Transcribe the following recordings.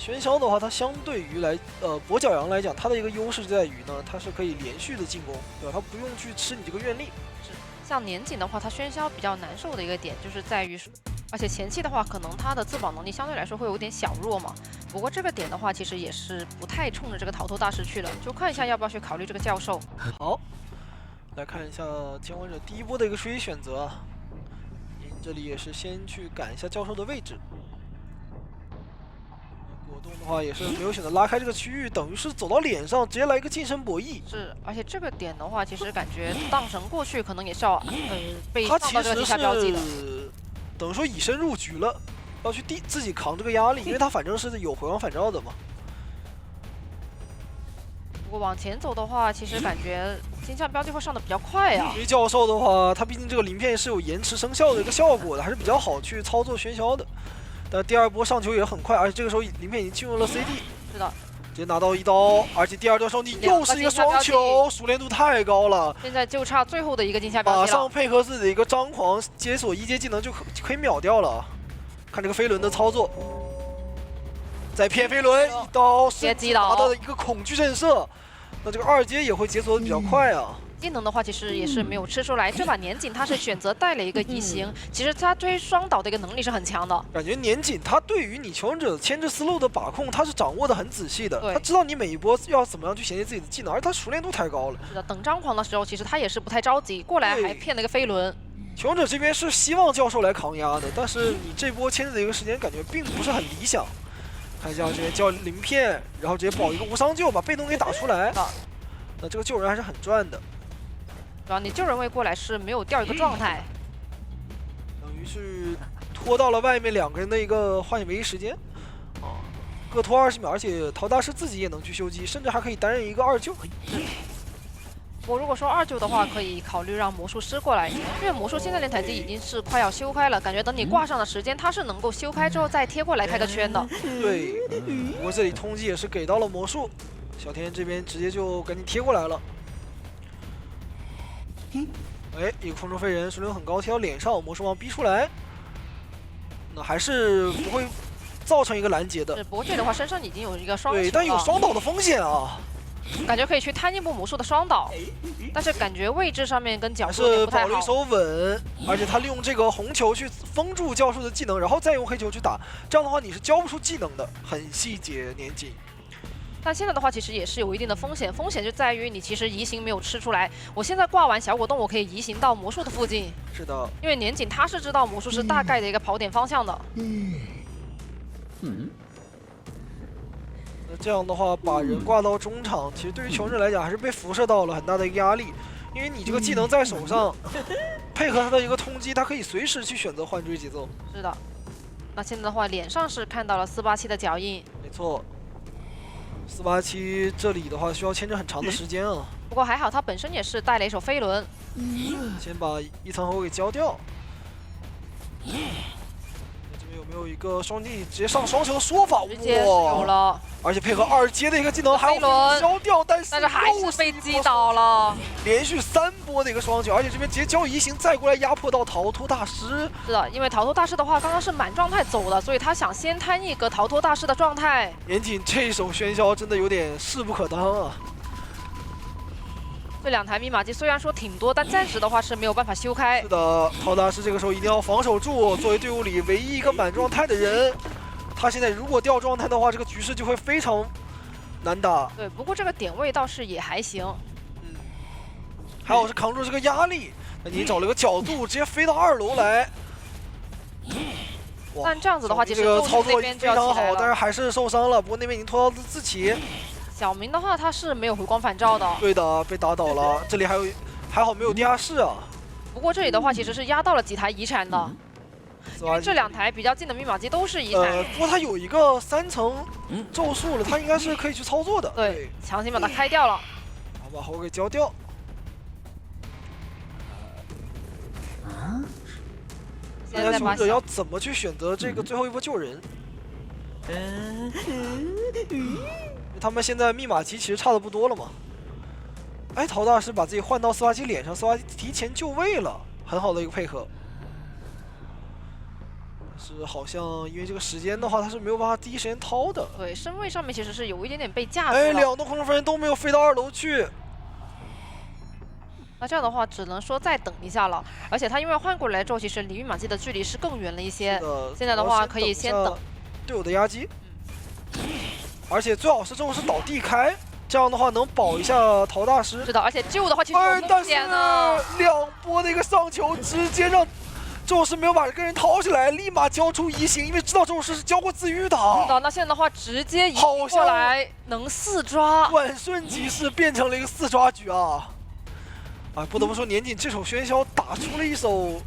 喧嚣的话，它相对于跛脚羊来讲，它的一个优势在于呢，它是可以连续的进攻，对吧？它不用去吃你这个愿力。像年景的话，它喧嚣比较难受的一个点就是在于，而且前期的话，可能它的自保能力相对来说会有点小弱嘛。不过这个点的话，其实也是不太冲着这个逃脱大师去了，就看一下要不要去考虑这个教授。好，来看一下监管者第一波的一个水选择啊，这里也是先去赶一下教授的位置。果冻的话也是没有选择拉开这个区域，等于是走到脸上，直接来一个近身博弈。是，而且这个点的话，其实感觉荡神过去可能也是要被他其放到这个地实下标记的。是等于说以身入局了，要去自己扛这个压力，因为他反正是有回光返照的嘛。不过往前走的话，其实感觉金像标记会上的比较快呀。因为教授的话，他毕竟这个鳞片是有延迟生效的一个效果的，还是比较好去操作喧嚣的。但第二波上球也很快，而且这个时候鳞片已经进入了 CD。是的，直接拿到一刀，而且第二段时候你又是一个双球，熟练度太高了。现在就差最后的一个金下标记了。马上配合自己的一个张狂解锁一阶技能就可以秒掉了。看这个飞轮的操作，再骗飞轮一刀，直接击倒，拿到了一个恐惧震慑。那这个二阶也会解锁的比较快啊。技能的话，其实也是没有吃出来。这把年景他是选择带了一个移形，其实他追双导的一个能力是很强的。感觉年景他对于你求生者牵制思路的把控，他是掌握的很仔细的。对，他知道你每一波要怎么样去衔接自己的技能，而他熟练度太高了。是的，等张狂的时候，其实他也是不太着急，过来还骗了一个飞轮。求生者这边是希望教授来扛压的，但是你这波牵制的一个时间感觉并不是很理想。看一下这边叫鳞片，然后直接保一个无伤救，把被动给打出来。那这个救人还是很赚的。对吧？你救人位过来是没有掉一个状态，等于是拖到了外面两个人的一个换血唯一时间啊，各拖20秒，而且陶大师自己也能去修机，甚至还可以担任一个二救。我如果说二救的话，可以考虑让魔术师过来，因为魔术现在连台机已经是快要修开了，感觉等你挂上的时间，它是能够修开之后再贴过来开个圈的。对，不过这里通缉也是给到了魔术，小天这边直接就赶紧贴过来了。哎，一个空中飞人，水流很高，贴到脸上，魔术王逼出来，那还是不会造成一个拦截的。不过这里的话，身上已经有一个双球了，对，但有双倒的风险啊。感觉可以去摊一波魔术的双倒，但是感觉位置上面跟角度是不太好。保了一手稳，而且他利用这个红球去封住教授的技能，然后再用黑球去打，这样的话你是交不出技能的，很细节年景。但现在的话，其实也是有一定的风险，风险就在于你其实移形没有吃出来。我现在挂完小果冻，我可以移形到魔术的附近。是的，因为年景他是知道魔术是大概的一个跑点方向的。那这样的话，把人挂到中场，其实对于求生者来讲还是被辐射到了很大的一个压力，因为你这个技能在手上，配合他的一个通缉，他可以随时去选择换追节奏。是的，那现在的话，脸上是看到了487的脚印。没错。487这里的话需要牵制很长的时间啊。不过还好，他本身也是带了一手飞轮。先把一层火给浇掉。这边有没有一个双击直接上双球的说法？直接有了，而且配合二阶的一个技能，还有消掉，但是还是被击倒了。连续3波的一个双球，而且这边直接交移形，再过来压迫到逃脱大师。是的，因为逃脱大师的话，刚刚是满状态走的，所以他想先摊一个逃脱大师的状态。年景这手喧嚣真的有点势不可当啊！这2台密码机虽然说挺多，但暂时的话是没有办法修开。是的，陶大师这个时候一定要防守住，作为队伍里唯一一个满状态的人，他现在如果掉状态的话，这个局势就会非常难打。对，不过这个点位倒是也还行。还好是扛住这个压力。那你找了个角度，直接飞到2楼来。但这样子的话，其实这个操作非常好，但是还是受伤了。不过那边已经拖到了自己。小明的话，他是没有回光返照的。对的，被打倒了。这里还好没有地下室啊。不过这里的话，其实是压到了几台遗产的。因为这2台比较近的密码机都是遗产。不过它有一个3层咒术了，它应该是可以去操作的。对，强行把它开掉了。好，把火给浇掉。大家求生者要怎么去选择这个最后一波救人？他们现在密码机其实差的不多了嘛。哎，陶大师把自己换到487脸上，487提前就位了，很好的一个配合。是好像因为这个时间的话，他是没有办法第一时间掏的。对，身位上面其实是有一点点被架住了。哎，两栋空中飞人都没有飞到2楼去。那这样的话，只能说再等一下了。而且他因为换过来之后，其实离密码机的距离是更远了一些。现在的话可以先等队友的压击，而且最好是这种是倒地开，这样的话能保一下陶大师。是的，而且救的话其实有风险呢。2波的一个上球，直接让宙斯没有把这个人掏起来，立马交出移形，因为知道宙斯是交过自愈的。是的，那现在的话直接移过来，能4抓，转瞬即逝，变成了一个4抓局啊！啊，不得不说，年锦这手喧嚣打出了一手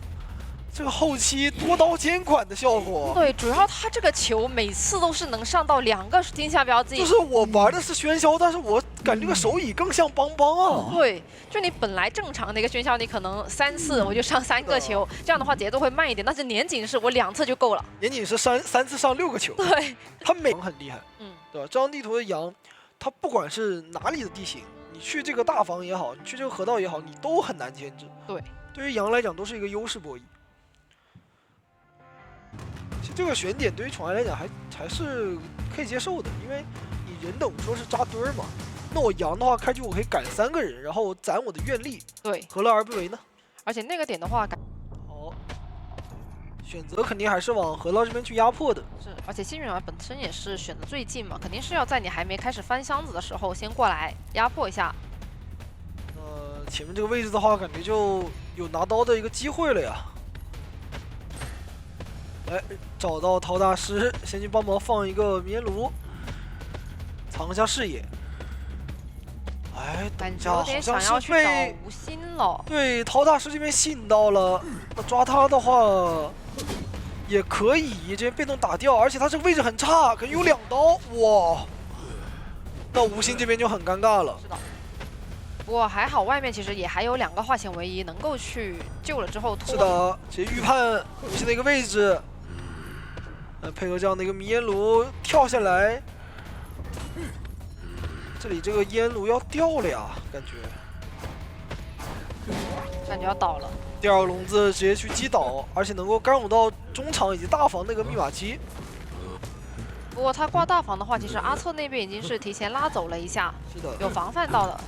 这个后期多刀监管的效果。对，主要他这个球每次都是能上到2个天下标记。就是我玩的是喧嚣，但是我感觉这个手椅更像邦邦啊。对，就你本来正常的一个喧嚣，你可能3次我就上3个球，这样的话节奏会慢一点。但是年锦是我2次就够了。年锦是三次上6个球。对，他每很厉害。对吧？这张地图的羊，它不管是哪里的地形。你去这个大房也好，你去这个河道也好，你都很难牵制。对，对于羊来讲都是一个优势博弈。其实这个选点对于宠爱来讲还是可以接受的，因为你人等于说是扎堆儿嘛。那我羊的话，开局我可以赶3个人，然后攒我的愿力。对，何乐而不为呢？而且那个点的话，好，选择肯定还是往河道这边去压迫的。是，而且幸运儿本身也是选的最近嘛，肯定是要在你还没开始翻箱子的时候先过来压迫一下。前面这个位置的话，感觉就有拿刀的一个机会了呀。哎，找到陶大师，先去帮忙放一个迷烟炉，藏一下视野。哎，感觉有点想要去找无心了。对，陶大师这边吸引到了，那抓他的话也可以，这边被动打掉，而且他这个位置很差，可能有2刀，哇！那无心这边就很尴尬了。是的。不过还好，外面其实也还有2个化险为夷，能够去救了之后拖。是的，直接预判无心的一个位置，配合这样的一个迷烟炉跳下来，这里这个烟炉要掉了呀，感觉要倒了。第2个笼子直接去击倒，而且能够干扰到中场以及大房那个密码机。不过他挂大房的话，其实阿策那边已经是提前拉走了一下，是的，有防范到的。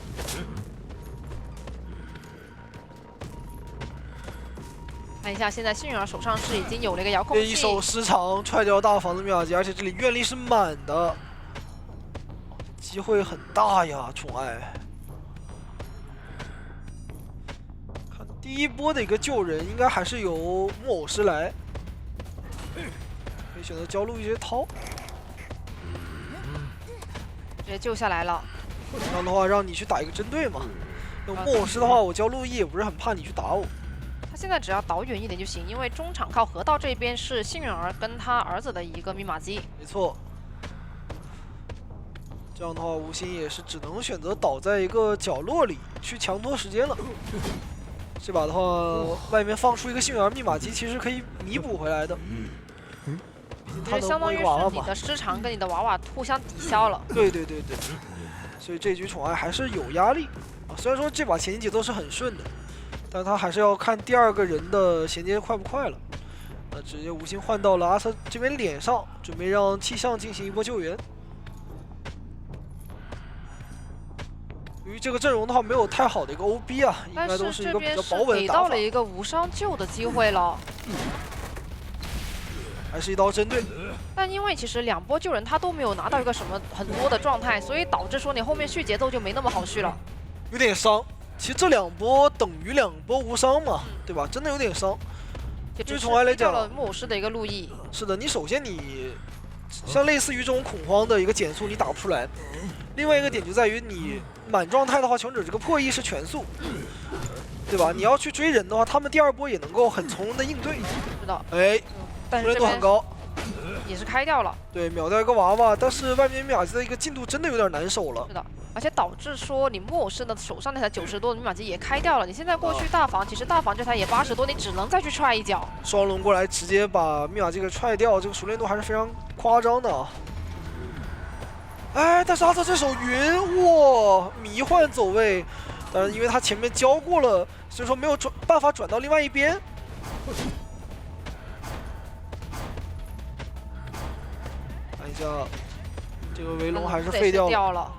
看一下，现在幸运儿手上是已经有了一个遥控器，一手失常踹掉大房的密码机，而且这里愿力是满的，机会很大呀，宠爱。看第1波的一个救人，应该还是由木偶师来，可以选择焦路一些掏，直接救下来了。这样的话让你去打一个针对嘛。用木偶师的话，我焦路一也不是很怕你去打我。他现在只要导远一点就行，因为中场靠河道这边是幸运儿跟他儿子的一个密码机。没错。这样的话，无心也是只能选择倒在一个角落里去强拖时间了。这把的话，外面放出一个幸运儿密码机，其实可以弥补回来的。其实相当于是你的失常跟你的娃娃互相抵消了。对。所以这局宠爱还是有压力啊。虽然说这把前期节奏是很顺的，但他还是要看第2个人的衔接快不快了。直接无心换到了阿瑟这边脸上，准备让气象进行一波救援。由于这个阵容的话没有太好的一个 OB 啊，应该都是一个比较保稳的打法。给到了一个无伤救的机会了。还是一刀针对，但因为其实2波救人他都没有拿到一个什么很多的状态，所以导致说你后面续节奏就没那么好续了，有点伤。其实这2波等于2波无伤嘛，对吧？真的有点伤。对于宠爱来讲，了木偶师的一个路易。是的，你首先你像类似于这种恐慌的一个减速你打不出来，另外一个点就在于你满状态的话，强者这个破译是全速，对吧？你要去追人的话，他们第2波也能够很从容的应对。是的，哎。但是度很高，也是开掉了。对，秒掉一个娃娃，但是外面密码机的一个进度真的有点难守了。是的，而且导致说你木偶师的手上那台90多的密码机也开掉了。你现在过去大房，其实大房这台也80多，你只能再去踹一脚。双龙过来直接把密码机给踹掉，这个熟练度还是非常夸张的。哎，但是阿策这手云，哇，迷幻走位，但是因为他前面交过了，所以说没有办法转到另外一边。一下，这个围龙还是得废掉了。掉了。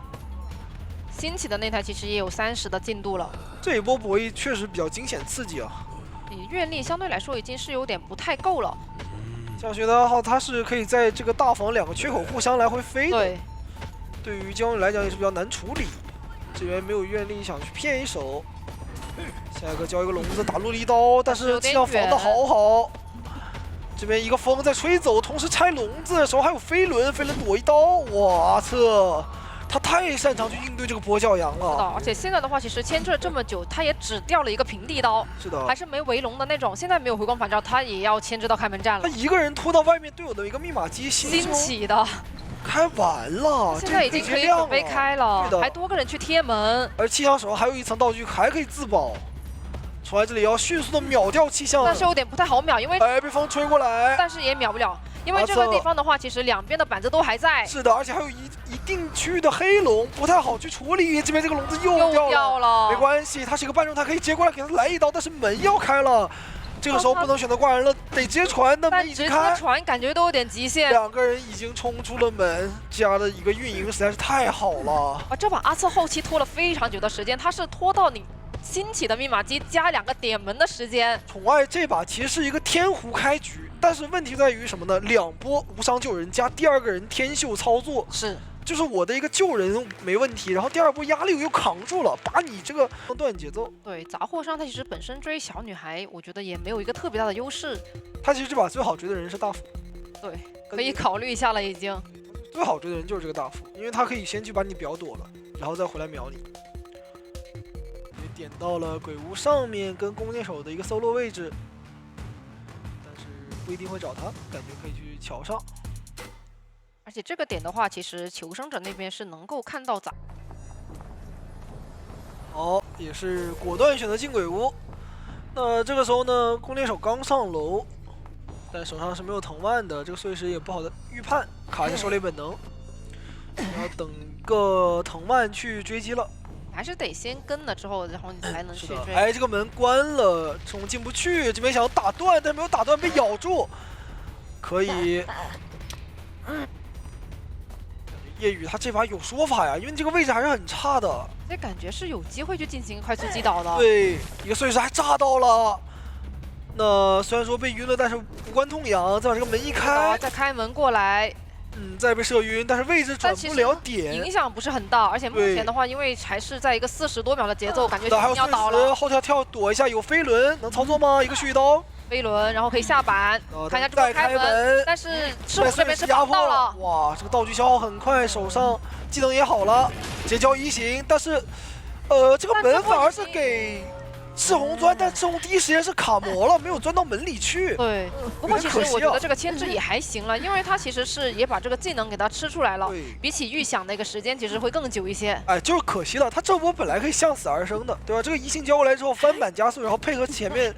新起的那台其实也有30的进度了。这一波博弈确实比较惊险刺激啊！你阅历相对来说已经是有点不太够了。教学的2号他是可以在这个大房2个缺口互相来回飞的，对，对于姜宇来讲也是比较难处理。这边没有愿力想去骗一手，下一个交一个笼子打落地刀，但是气象防的好好。这边一个风在吹走，同时拆笼子的时候还有飞轮，飞轮躲一刀，哇操！他太擅长去应对这个跛脚羊是的，了。而且现在的话，其实牵制了这么久，他也只掉了一个平地刀，是的，还是没围龙的那种。现在没有回光返照，他也要牵制到开门战了。他一个人拖到外面队友的一个密码机，新起的，开完了，现在已经可以准备开了，还多个人去贴门。而气象手上还有一层道具，还可以自保。出来这里要迅速的秒掉气象，但是有点不太好秒，因为被风吹过来，但是也秒不了，因为这个地方的话，其实两边的板子都还在。是的，而且还有一定区域的黑龙，不太好去处理。这边这个笼子又掉了，没关系，它是一个半中，它可以接过来给他来一刀，但是门要开了。这个时候不能选择挂人了，得接船。那门已经开，船感觉都有点极限。2个人已经冲出了门，家的一个运营实在是太好了。啊，这把阿策后期拖了非常久的时间，他是拖到你新起的密码机加2个点门的时间。宠爱这把其实是一个天胡开局，但是问题在于什么呢？2波无伤救人加第2个人天秀操作，是。就是我的一个救人没问题，然后第2波压力又扛住了，把你这个断节奏。对，杂货商他其实本身追小女孩，我觉得也没有一个特别大的优势。他其实这把最好追的人是大辅，对，可以考虑一下了已经。最好追的人就是这个大辅，因为他可以先去把你表躲了，然后再回来秒你。也点到了鬼屋上面跟弓箭手的一个搜罗位置，但是不一定会找他，感觉可以去桥上。而且这个点的话，其实求生者那边是能够看到好，也是果断选择进鬼屋。那这个时候呢，弓箭手刚上楼，但手上是没有藤蔓的，这个碎石也不好的预判，卡着狩猎本能，要等个藤蔓去追击了。还是得先跟了之后，然后你才能去追。哎，这个门关了，这种进不去，这边想要打断，但没有打断，被咬住，可以。夜雨他这把有说法呀，因为你这个位置还是很差的，这感觉是有机会去进行快速击倒的。对，一个碎石还炸到了。那虽然说被晕了，但是无关痛痒。再把这个门一开，再开门过来，再被射晕，但是位置转不了点，影响不是很大。而且目前的话，因为还是在一个40多秒的节奏，感觉要倒了。后跳躲一下，有飞轮能操作吗？一个续刀。飞轮，然后可以下板，看一下这波开门，但是赤虎这边是挡到了。哇，这个道具消耗很快，手上技能也好了，直接交移形，但是，这个门反而是给赤红钻，但赤红第一时间是卡魔了，没有钻到门里去。对，不过其实我觉得这个牵制也还行了，因为他其实是也把这个技能给他吃出来了，比起预想那个时间其实会更久一些。哎，就是可惜了，他这波本来可以向死而生的，对吧？这个移形交过来之后翻板加速，然后配合前面。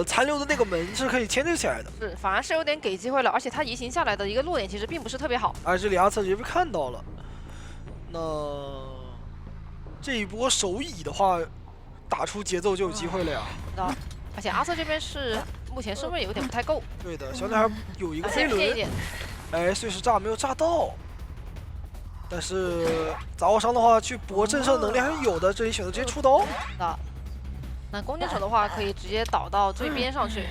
残留的那个门是可以牵制起来的，是反而是有点给机会了，而且他移形下来的一个落点其实并不是特别好。而这里阿策直接被看到了，那这一波手乙的话，打出节奏就有机会了呀。而且阿策这边是目前身位有点不太够。对的，小女孩有一个飞轮，哎，碎石炸没有炸到，但是杂货商的话去搏震慑能力还是有的，这里选择直接出刀。那弓箭手的话，可以直接倒到最边上去。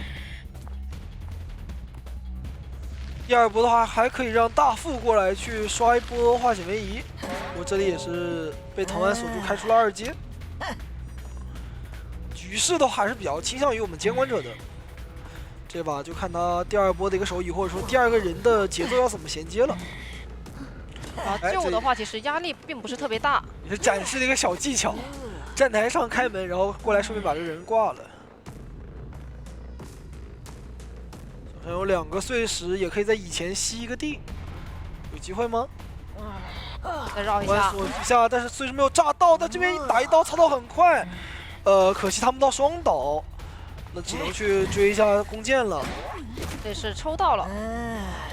第2波的话，还可以让大副过来去刷一波化险为夷。我这里也是被藤蔓锁住，开出了2阶。局势的话还是比较倾向于我们监管者的。这把就看他第2波的一个手乙，或者说第2个人的节奏要怎么衔接了。救的话，其实压力并不是特别大，也是展示了一个小技巧。站台上开门，然后过来顺便把这个人挂了。手上有2个碎石，也可以在以前吸一个地，有机会吗？再绕一下，锁一下，但是碎石没有炸到，但这边打一刀操刀很快。可惜他们到双倒，那只能去追一下弓箭了。这是抽到了。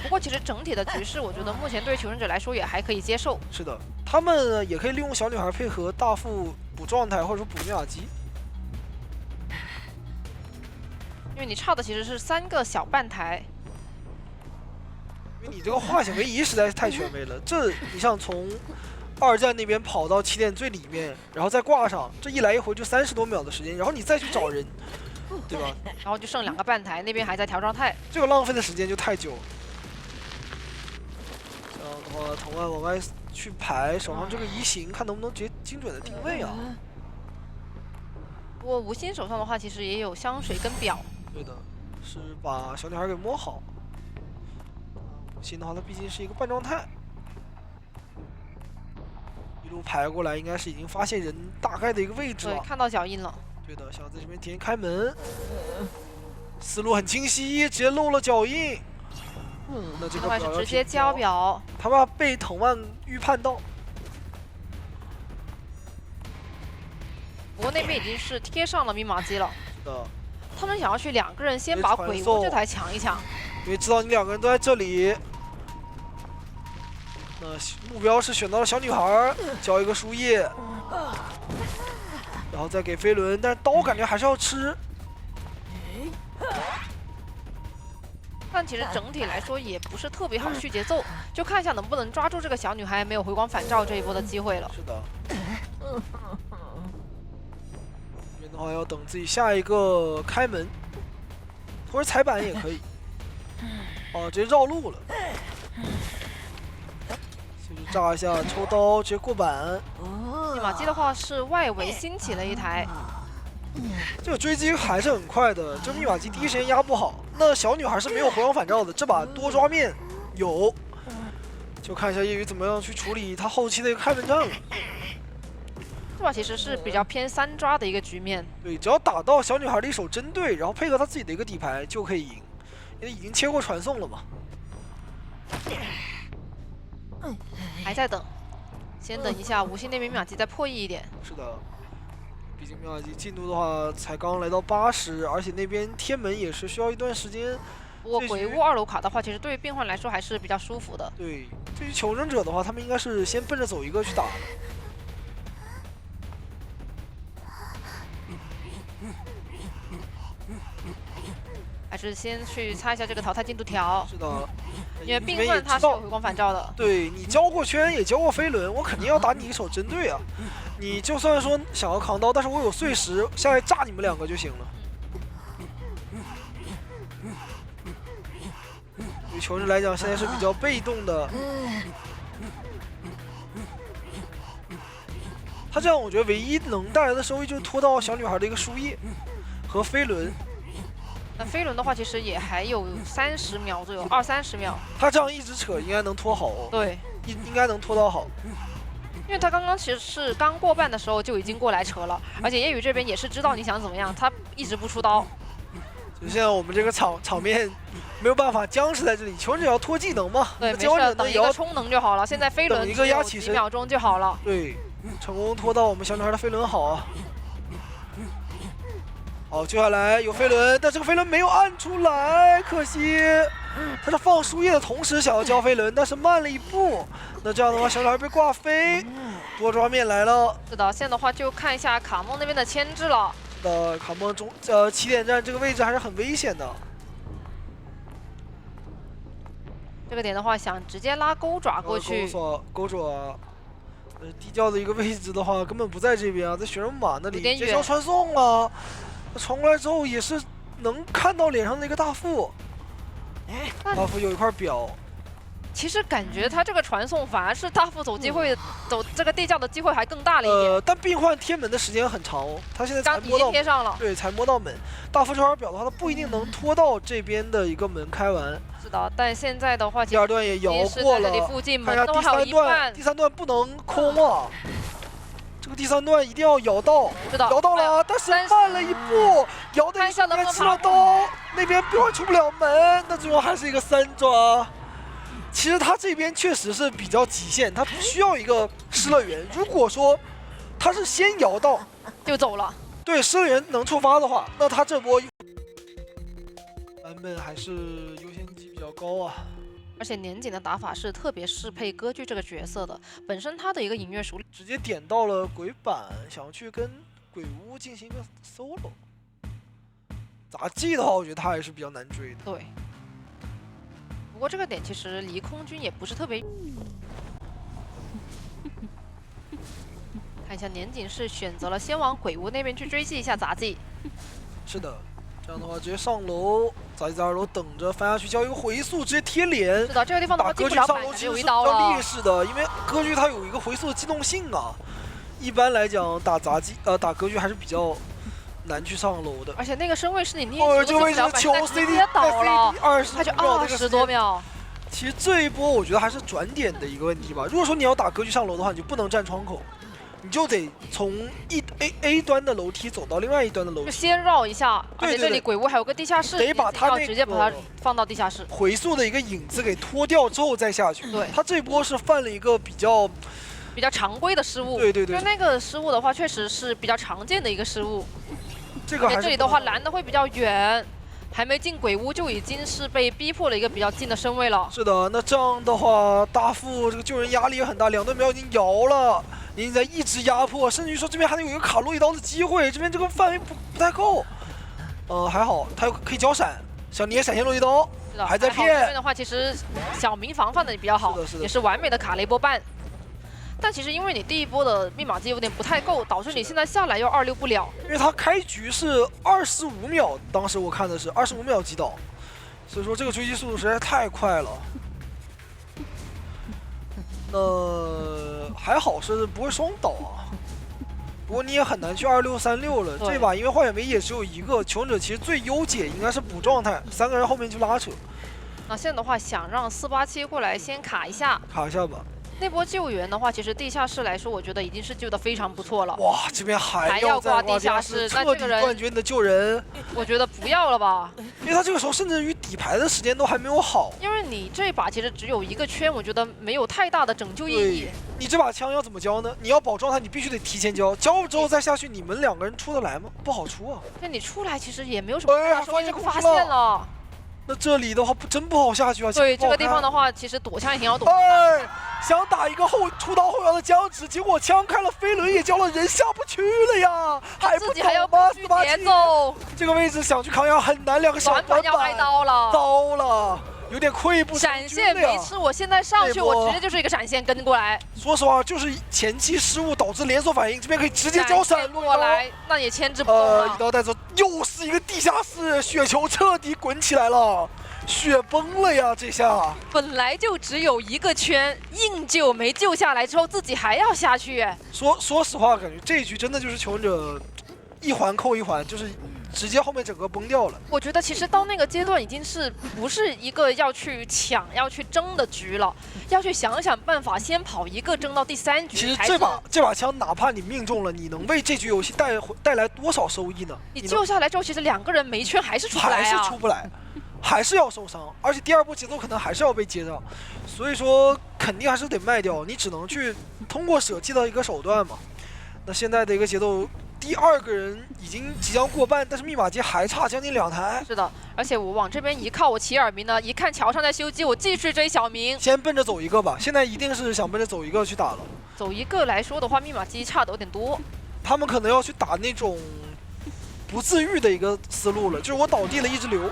不过其实整体的局势，我觉得目前对求生者来说也还可以接受。是的，他们也可以利用小女孩配合大副补状态，或者说补密码机。因为你差的其实是3个小半台。因为你这个化险为夷实在是太权威了。这你像从2站那边跑到起点最里面，然后再挂上，这一来一回就30多秒的时间，然后你再去找人，对吧？然后就剩2个半台，那边还在调状态，这个浪费的时间就太久了。这样的话，藤蔓往外去排，手上这个移形，看能不能直接精准的定位啊？不过吴昕手上的话，其实也有香水跟表。对的，是把小女孩给摸好。吴昕的话，他毕竟是一个半状态，一路排过来，应该是已经发现人大概的一个位置对，了。看到脚印了。对的，想在这边提前开门，思路很清晰，直接漏了脚印。那这个那是直接交表，他怕被藤蔓预判到。不过那边已经是贴上了密码机了。是的，他们想要去2个人先把鬼屋这台抢一抢，因为知道你2个人都在这里。那目标是选到了小女孩，交一个输液，然后再给飞轮，但是刀感觉还是要吃。但其实整体来说也不是特别好续节奏，就看一下能不能抓住这个小女孩没有回光返照这一波的机会了。是的。这边的话要等自己下一个开门，或者踩板也可以。哦，直接绕路了。先去炸一下，抽刀直接过板。密码机的话是外围新起了一台，这个追击还是很快的，这密码机第一时间压不好。那小女孩是没有回光返照的，这把多抓面有，就看一下业余怎么样去处理他后期的一个开门战了。这把其实是比较偏3抓的一个局面。对，只要打到小女孩的一手针对，然后配合她自己的一个底牌就可以赢，因为已经切过传送了嘛。还在等，先等一下吴昕那边密码机再破译一点。是的，毕竟密码机进度的话才刚来到80，而且那边贴门也是需要一段时间。不过鬼屋2楼卡的话，其实对于变换来说还是比较舒服的。对，对于求生者的话，他们应该是先奔着走一个去打的。还是先去擦一下这个淘汰进度条。是的，因为病患他是有回光返照的。对你交过圈也交过飞轮，我肯定要打你一手针对啊！你就算说想要扛刀，但是我有碎石，下来炸你们2个就行了。对求生来讲，现在是比较被动的。他这样，我觉得唯一能带来的收益就是拖到小女孩的一个输液和飞轮。那飞轮的话，其实也还有30秒左右，20-30秒。他这样一直扯，应该能拖好哦。对，应该能拖到好。因为他刚刚其实是刚过半的时候就已经过来扯了，而且夜雨这边也是知道你想怎么样，他一直不出刀。就现在我们这个场面没有办法僵持在这里，求生者要拖技能嘛。对，没事，等一个冲能就好了。现在飞轮等一个压起几秒钟就好了。对，成功拖到我们小女孩的飞轮好啊。好，接下来有飞轮，但这个飞轮没有按出来，可惜。他是放输液的同时想要交飞轮，但是慢了一步。那这样的话，小女孩被挂飞，多抓面来了。是的，现在的话就看一下卡梦那边的牵制了。是的，卡梦起点站这个位置还是很危险的。这个点的话，想直接拉钩爪过去。钩爪。地窖的一个位置的话，根本不在这边啊，在旋转马那里。直接交传送了。传过来之后也是能看到脸上的一个大副，大副有一块表。其实感觉他这个传送反而是大副走机会，走这个地窖的机会还更大了一点。但病患贴门的时间很长哦，他现在才摸到，贴上了，对，才摸到门。大副这块表的话，他不一定能拖到这边的一个门开完。是的，但现在的话，第2段也摇过了，这里附近看一下第3段不能空啊。这个第3段一定要摇到，摇到了，但是慢了一步，摇的应该吃了刀，那边病患出不了门，那最后还是一个3抓。其实他这边确实是比较极限，他需要一个失乐园。如果说他是先摇到就走了，对，失乐园能触发的话，那他这波版本还是优先级比较高啊。而且年景的打法是特别适配歌剧这个角色的，本身他的一个隐约熟练，直接点到了鬼板，想去跟鬼屋进行一个 solo。杂技的话，我觉得他还是比较难追的。对。不过这个点其实离空军也不是特别。看一下年景是选择了先往鬼屋那边去追击一下杂技。是的，这样的话直接上楼，杂技在2楼等着翻下去，交一个回速，直接贴脸。是的，这个地方的话进打歌剧不了板，只有上楼其实是比一刀了较劣。势的，因为歌剧它有一个回速的机动性啊。一般来讲，打打歌剧还是比较难去上楼的。而且那个身位是你捏哦，球这都进不了板，位置球直 CD 接倒了， 20他就20秒这个时间多秒。其实这一波我觉得还是转点的一个问题吧。如果说你要打歌剧上楼的话，你就不能站窗口，你就得从A 端的楼梯走到另外一端的楼梯，就先绕一下，而且对对这里鬼屋还有个地下室，得把他那要直接把它个放到地下室。回速的一个影子给脱掉之后再下去。对他这波是犯了一个比较常规的失误。对对对因为那个失误的话，确实是比较常见的一个失误。这个还是而且这里的话拦的会比较远，还没进鬼屋就已经是被逼迫了一个比较近的身位了。是的，那这样的话，大副这个救人压力也很大，2段秒已经摇了，年景在一直压迫，甚至于说这边还能有一个卡路一刀的机会，这边这个范围不太够。还好他可以交闪，小尼也闪现落一刀，是的，还在这边骗。的话，其实小明防范的比较好，是的是的也是完美的卡了一波半。但其实因为你第一波的密码机有点不太够，导致你现在下来又2-6不了。因为他开局是25秒，当时我看的是25秒击倒，所以说这个追击速度实在太快了。还好是不会双倒啊，不过你也很难去2636了。对这把因为幻影梅也只有一个，求生者其实最优解应该是补状态，3个人后面去拉扯，那现在的话，想让487过来先卡一下。卡一下吧。那波救援的话，其实地下室来说，我觉得已经是救得非常不错了。哇，这边还要再挂地下下室，彻底那这个人冠军的救人，我觉得不要了吧，因为他这个时候甚至于底牌的时间都还没有好。因为你这把其实只有一个圈，我觉得没有太大的拯救意义对。你这把枪要怎么交呢？你要保状态，你必须得提前交，交了之后再下去，你们2个人出得来吗？不好出啊。那你出来其实也没有什么哎呀太大收益，这个发发现空现了。那这里的话真不好下去啊。对这个地方的，的话，其实躲枪也挺好躲。哎，想打一个出刀后摇的僵直，结果枪开了，飞轮也交了，人下不去了呀，还不自己还要走吗？继续节奏，这个位置想去扛压很难，2个小短板要挨刀了。刀了，有点溃不成闪军了呀。现没吃，我现在上去，这波我直接就是一个闪现跟过来，说实话，就是前期失误导致连锁反应，这边可以直接交闪落过来，那也牵制不动了。一刀带走，又是一个地下室，雪球彻底滚起来了，雪崩了呀！这下本来就只有一个圈，硬救没救下来之后，自己还要下去。说实话，感觉这一局真的就是求生者一环扣一环，就是直接后面整个崩掉了。我觉得其实到那个阶段已经是不是一个要去抢、要去争的局了，要去想想办法，先跑一个争到第3局。其实这把枪，哪怕你命中了，你能为这局游戏带来多少收益呢？你救下来之后，其实2个人没圈还是出不来啊，还是出不来。还是要受伤，而且第2波节奏可能还是要被接上，所以说肯定还是得卖掉，你只能去通过舍弃的一个手段嘛。那现在的一个节奏，第2个人已经即将过半，但是密码机还差将近2台。是的，而且我往这边一靠，我齐尔明呢，一看桥上在修机，我继续追小明。先奔着走一个吧，现在一定是想奔着走一个去打了。走一个来说的话，密码机差的有点多。他们可能要去打那种不自愈的一个思路了，就是我倒地了一直留。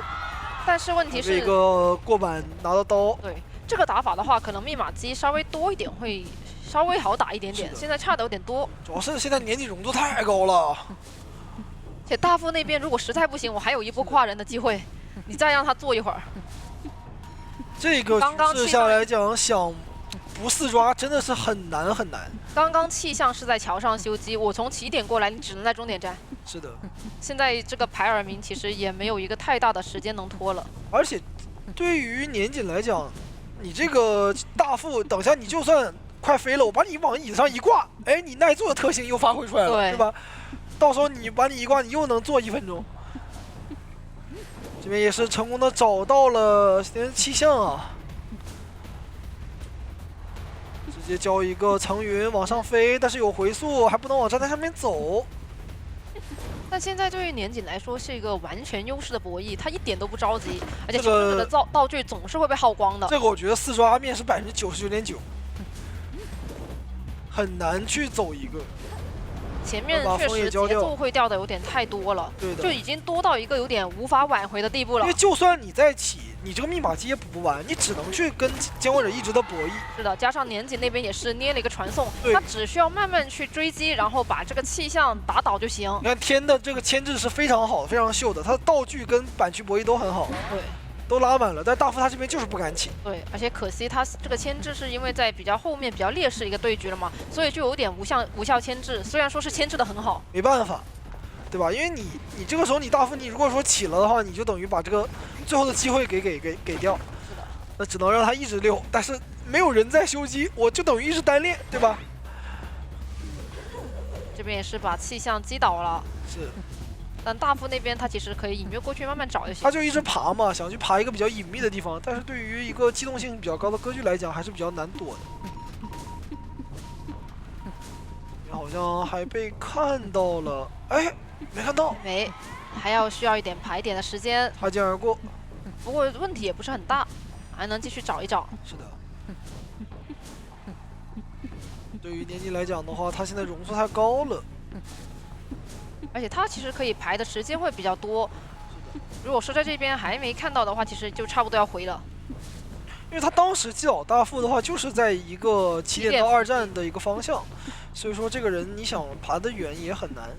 但是问题是，这个过板拿到刀，对这个打法的话，可能密码机稍微多一点会稍微好打一点点，现在差的有点多。主要是现在年纪容度太高了。且大副那边如果实在不行，我还有一波跨人的机会，你再让他坐一会儿。这个局势下来讲，想不4抓真的是很难很难。刚刚气象是在桥上修机，我从起点过来，你只能在终点站。是的。现在这个排尔明其实也没有一个太大的时间能拖了。而且，对于年景来讲，你这个大副，等下你就算快飞了，我把你往椅子上一挂，哎，你耐坐的特性又发挥出来了，对吧？到时候你把你一挂，你又能坐1分钟。这边也是成功的找到了气象啊。直接交一个层云往上飞，但是有回速，还不能往站台上面走。但现在对于年景来说是一个完全优势的博弈，他一点都不着急，而且求生者的道具总是会被耗光的。这个我觉得4抓面是99.9%，很难去走一个。前面把确实节枫叶交掉奏会掉的有点太多了，对的就已经多到一个有点无法挽回的地步了因为。就算你再起，你这个密码机也补不完，你只能去跟监管者一直的博弈。是的，加上年景那边也是捏了一个传送，对他只需要慢慢去追击，然后把这个气象打倒就行。你看天的这个牵制是非常好的，非常秀的，他的道具跟板区博弈都很好，对都拉满了。但大副他这边就是不敢起，对，而且可惜他这个牵制是因为在比较后面比较劣势一个对局了嘛，所以就有点无效牵制。虽然说是牵制的很好，没办法，对吧？因为你这个时候你大副你如果说起了的话，你就等于把这个最后的机会给掉，是的，那只能让他一直溜。但是没有人在修机，我就等于一直单练，对吧？这边也是把气象击倒了。是，但大副那边他其实可以隐约过去慢慢找就行他。就一直爬嘛，想去爬一个比较隐秘的地方，但是对于一个机动性比较高的歌剧来讲，还是比较难躲的。好像还被看到了，哎，没看到，没，还需要一点排点的时间。擦肩而过。不过问题也不是很大，还能继续找一找。是的。对于年纪来讲的话，他现在容速太高了。而且他其实可以排的时间会比较多。如果说在这边还没看到的话，其实就差不多要回了。因为他当时击倒大副的话，就是在一个起点到2站的一个方向，所以说这个人你想爬得远也很难。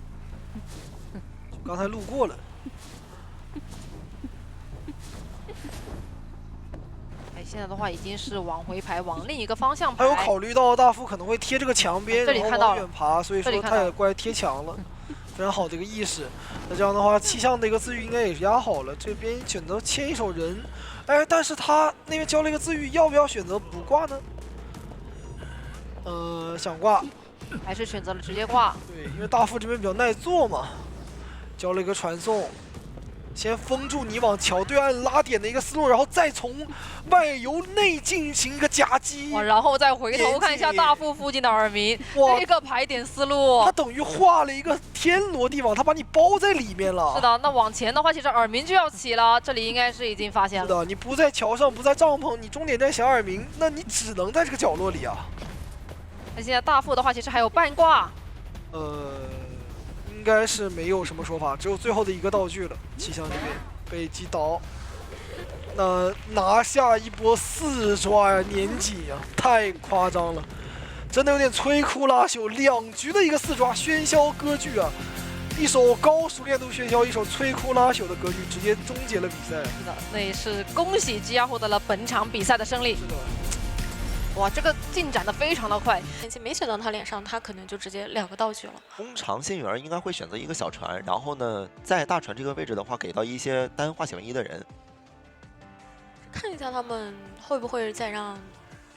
刚才路过了。哎，现在的话已经是往回排，往另一个方向排。还有考虑到大副可能会贴这个墙边，这里看到了然后往远爬，所以说他也过来贴墙了。非常好的一个意识，那这样的话，气象的一个自愈应该也是压好了。这边选择牵一手人，哎，但是他那边交了一个自愈，要不要选择不挂呢？想挂，还是选择了直接挂。对，因为大副这边比较耐做嘛，交了一个传送，先封住你往桥对岸拉点的一个思路，然后再从外由内进行一个夹击，然后再回头看一下大副附近的耳鸣，这个排点思路，他等于画了一个天罗地网，他把你包在里面了。是的，那往前的话，其实耳鸣就要起了，这里应该是已经发现了。是的，你不在桥上，不在帐篷，你终点站想耳鸣，那你只能在这个角落里啊。那现在大副的话，其实还有半挂。应该是没有什么说法，只有最后的一个道具了。气象这边被击倒，那拿下一波4抓呀，年纪呀，太夸张了，真的有点摧枯拉朽。2局的一个4抓喧嚣歌剧啊，一首高熟练度喧嚣，一首摧枯拉朽的歌剧，直接终结了比赛。是的，那也是恭喜 GR 获得了本场比赛的胜利。是的。哇，这个进展的非常的快，前期没选到他脸上，他可能就直接2个道具了。通常幸运儿应该会选择一个小船，然后呢，在大船这个位置的话，给到一些单化险为夷的人。看一下他们会不会再让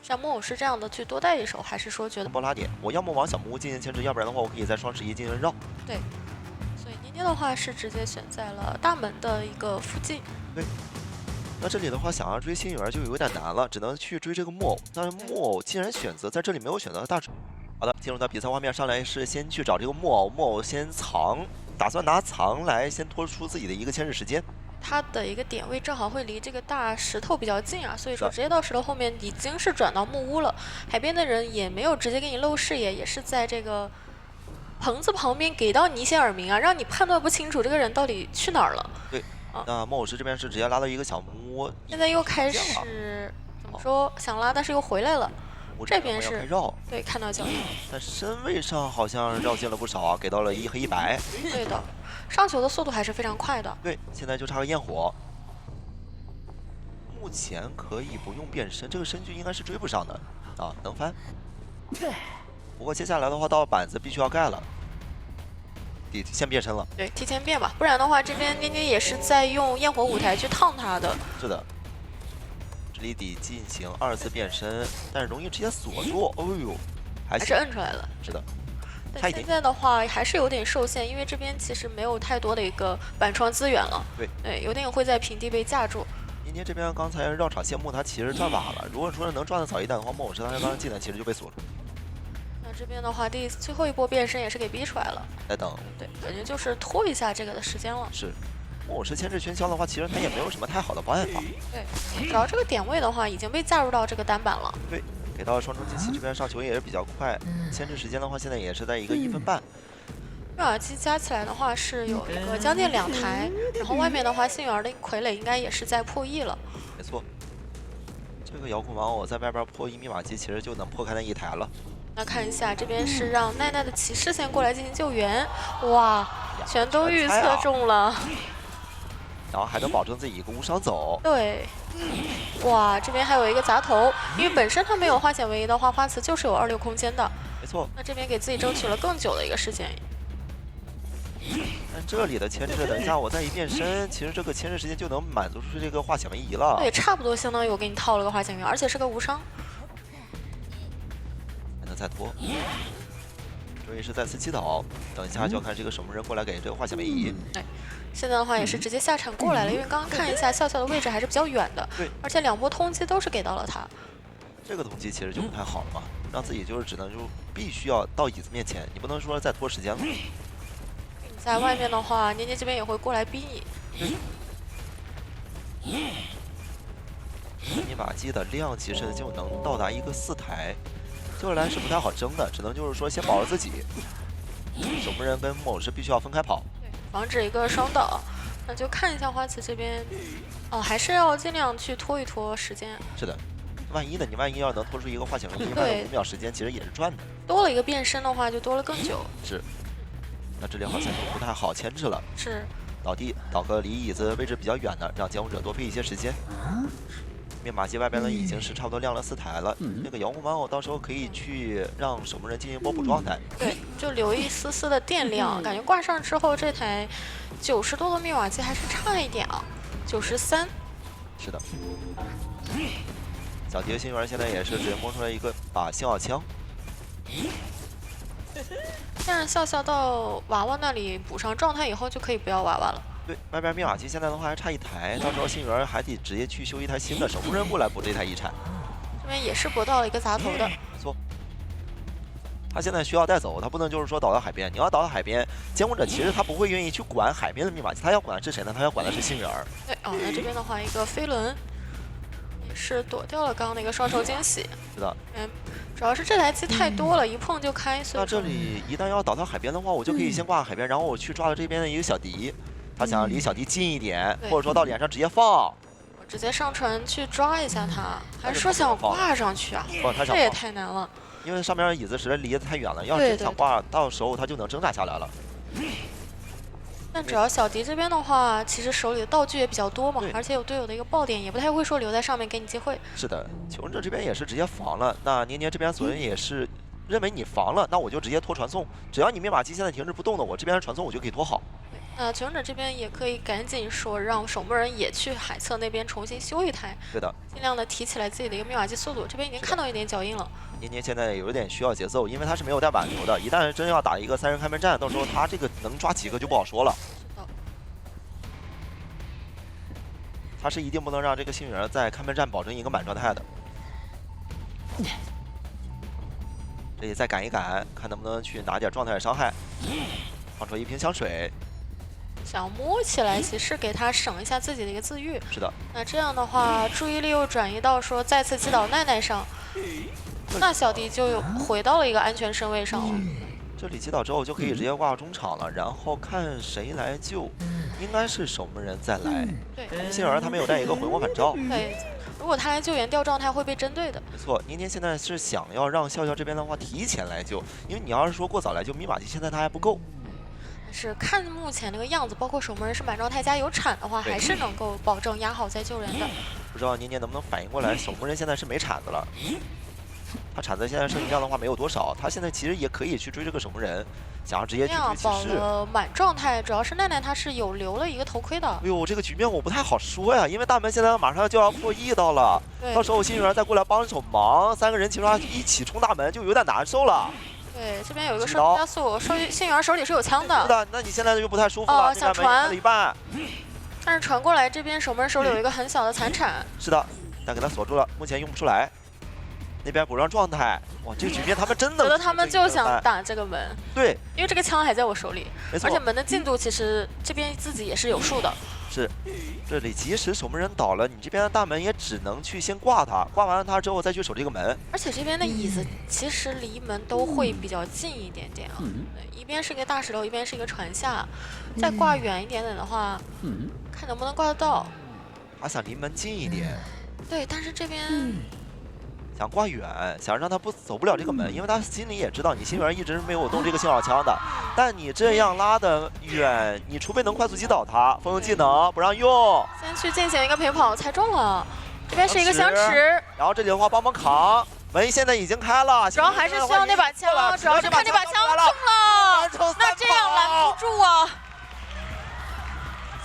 像木偶师这样的去多带一手，还是说觉得波拉点，我要么往小木屋进行牵制，要不然的话，我可以在双11进行绕。对，所以捏捏的话是直接选在了大门的一个附近。对。那这里的话，想要追幸运儿就有点难了，只能去追这个木偶。但是木偶既然选择在这里没有选择大船，好的，进入到比赛画面上来是先去找这个木偶，木偶先藏，打算拿藏来先拖出自己的一个牵制时间。它的一个点位正好会离这个大石头比较近啊，所以说直接到石头后面已经是转到木屋了。海边的人也没有直接给你露视野，也是在这个棚子旁边给到你一些耳鸣啊，让你判断不清楚这个人到底去哪儿了。对。那木偶师这边是直接拉到一个小木屋，现在又开始怎么说想拉，但是又回来了。这边是绕，对，看到脚印，但身位上好像绕进了不少啊，给到了1黑1白。对的，上球的速度还是非常快的。对，现在就差个焰火。目前可以不用变身，这个身距应该是追不上的啊，能翻。不过接下来的话，到板子必须要盖了。先变身了，对，提前变吧，不然的话，这边捏捏也是在用焰火舞台去烫他的。是的，这里得进行2次变身，但是容易直接锁住。哦呦，还是摁出来了。是的，但现在的话还是有点受限，因为这边其实没有太多的一个板窗资源了。对，有点会在平地被架住。捏捏这边刚才绕场谢幕，他其实转瓦了。如果说能转的早一点的话，木偶师他刚刚技能其实就被锁住。这边的话，最后一波变身也是给逼出来了。在等，对，感觉就是拖一下这个的时间了。是，木偶师牵制喧嚣的话，其实他也没有什么太好的办法。对，主要这个点位的话，已经被架入到这个单板了。对，给到双重机器这边上球也是比较快，牵制时间的话，现在也是在一个1分半。密码机加起来的话是有一个将近2台，然后外面的话幸运儿的傀儡应该也是在破亿了。没错，这个遥控玩偶在外边破1密码机，其实就能破开那1台了。那看一下这边是让奈奈的骑士先过来进行救援，哇，全都预测中了。然后还能保证自己一个无伤走。对，哇，这边还有一个砸头，因为本身他没有化险为夷的话，花瓷就是有26空间的。没错。那这边给自己争取了更久的一个时间。但这里的牵制，等一下我再一变身，其实这个牵制时间就能满足出这个化险为夷了。对，差不多相当于我给你套了个化险为夷，而且是个无伤。还能再拖。终于是再次击倒，等一下就要看这个守门人过来给这个化险为夷。现在的话也是直接下场过来了，因为刚刚看一下笑笑的位置还是比较远的，对，而且2波通缉都是给到了他。这个通缉其实就不太好了嘛，让自己就是只能就必须要到椅子面前，你不能说再拖时间了。你在外面的话，年年这边也会过来逼你。密码机的量其实就能到达一个4台，这来是不太好争的，只能就是说先保着自己。守门人跟木偶是必须要分开跑。防止一个双倒，那就看一下花瓷这边，哦，还是要尽量去拖一拖时间。是的，万一呢？你万一要能拖出一个化险为夷，慢5秒时间，其实也是赚的。多了一个变身的话，就多了更久。是，那这里好像就不太好牵制了。是，倒地，倒个离椅子位置比较远的，让监护者多费一些时间。密码机外边呢已经是差不多亮了4台了，那个遥控玩偶到时候可以去让守门人进行波补状态。对，就留一丝丝的电量，感觉挂上之后这台90多的密码机还是差一点啊，93。是的。小迪的幸运儿现在也是直接摸出来一个把信号枪。现在笑笑到娃娃那里补上状态以后就可以不要娃娃了。对，外边密码机现在的话还差1台，到时候幸运儿还得直接去修一台新的，守门人过来补这台遗产。这边也是博到了一个砸头的，没错。他现在需要带走，他不能就是说倒到海边。你要倒到海边，监护者其实他不会愿意去管海边的密码机，他要管的是谁呢？他要管的是幸运儿。对，哦，那这边的话一个飞轮也是躲掉了刚刚那个双手惊喜。是的。主要是这台机太多了，一碰就开。所以那这里一旦要倒到海边的话，我就可以先挂海边，然后我去抓了这边的一个小迪。他想要离小迪近一点，或者说到脸上直接放。我直接上船去抓一下他，还是说想挂上去啊？不，他想这也太难了。因为上面椅子实在离得太远了，要是想挂，到时候他就能挣扎下来了。但只要小迪这边的话，其实手里的道具也比较多嘛，而且有队友的一个爆点，也不太会说留在上面给你机会。是的，求生者这边也是直接防了。那年年这边索恩也是认为你防了，那我就直接拖传送。只要你密码机现在停止不动的，我这边的传送我就可以拖好。求生者这边也可以赶紧说让守门人也去海侧那边重新修一台。对的，尽量的提起来自己的一个密码机速度。这边已经看到一点脚印了。年年现在有点需要节奏，因为他是没有带板球的。一旦真要打一个3人开门战，到时候他这个能抓几个就不好说了。他是一定不能让这个幸运儿在开门战保证一个满状态的。这里再赶一赶，看能不能去拿点状态伤害。放出一瓶香水。想摸起来，其实给他省一下自己的一个自愈。是的。那这样的话，注意力又转移到说再次击倒奈奈上，那小迪就回到了一个安全身位上了。这里击倒之后就可以直接挂中场了，然后看谁来救，应该是守门人再来。对，幸运儿他没有带一个回光返照。对，如果他来救援掉状态会被针对的。没错，年年现在是想要让笑笑这边的话提前来救，因为你要是说过早来救，密码机现在他还不够。是看目前那个样子，包括守门人是满状态加有铲的话，还是能够保证压好再救人的。不知道年年能不能反应过来，守门人现在是没铲子了。他铲子现在剩余量的话没有多少，他现在其实也可以去追这个守门人，想要直接去追骑士。保了满状态，主要是奈奈他是有留了一个头盔的。哎呦，这个局面我不太好说呀，因为大门现在马上就要破亿到了，到时候幸运儿再过来帮手忙，3个人其实一起冲大门就有点难受了。对，这边有一个射加速，幸运儿手里是有枪的。是的，那你现在就不太舒服了。小船了一半，但是传过来这边守门人手里有一个很小的残铲。是的，但给他锁住了，目前用不出来。那边补上状态，哇，这个局面他们真的觉得他们就想打这个门。对，因为这个枪还在我手里，没错。而且门的进度其实这边自己也是有数的。是，这里即使守门人倒了，你这边的大门也只能去先挂他，挂完了他之后再去守这个门。而且这边的椅子其实离门都会比较近一点点啊，对，一边是一个大石头，一边是一个船下，再挂远一点点的话，看能不能挂得到。他想离门近一点，对，但是这边想挂远，想让他走不了这个门，因为他心里也知道你心源一直没有动这个信号枪的，但你这样拉得远，你除非能快速击倒他，风技能不让用。先去进行一个陪跑，猜中了。这边是一个相持相持，然后这里的话帮忙扛，门现在已经开了，主要还是需要那把枪，主要是看那把枪中了，那这样拦不住啊。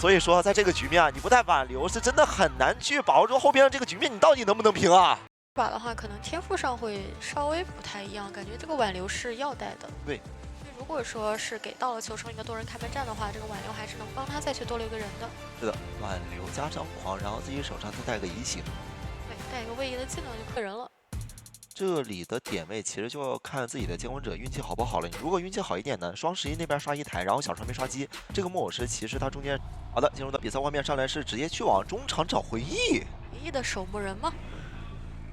所以说，在这个局面啊，你不带挽留是真的很难去把握住后边的这个局面，你到底能不能平啊？这把的话，可能天赋上会稍微不太一样，感觉这个挽留是要带的。对，因为如果说是给到了球城一个多人开门战的话，这个挽留还是能帮他再去多留一个人的。是的，挽留加张狂，然后自己手上再带个移形，对，带一个位移的技能就克人了。这里的点位其实就要看自己的监管者运气好不好了。你如果运气好一点呢，双11那边刷一台，然后小船没刷机，这个木偶师其实他中间好的进入到比赛画面上来是直接去往中场找回忆。回忆的守门人吗？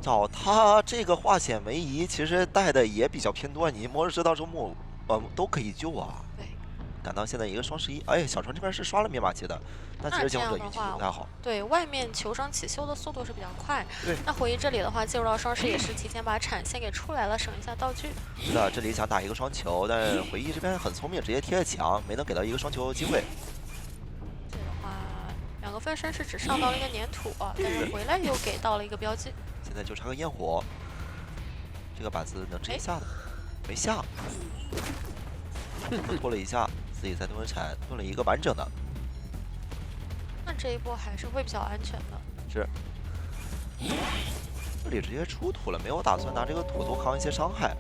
找他这个化险为夷，其实带的也比较偏多。你魔术师到时候木偶都可以救啊。对。赶到现在一个双11，哎，小船这边是刷了灭马器的，但其实监管者运气不太好。对，外面球商起修的速度是比较快。对。那回忆这里的话，进入到双10也是提前把铲先给出来了，省一下道具。是的，这里想打一个双球，但是回忆这边很聪明，直接贴着墙，没能给到一个双球机会。这的话，两个分身是只上到了一个粘土啊，但是回来又给到了一个标记。现在就差个焰火，这个板子能直接下的，没下，拖了一下，自己在蹲铲蹲了一个完整的。那这一波还是会比较安全的。是，这里直接出土了，没有打算拿这个土多扛一些伤害。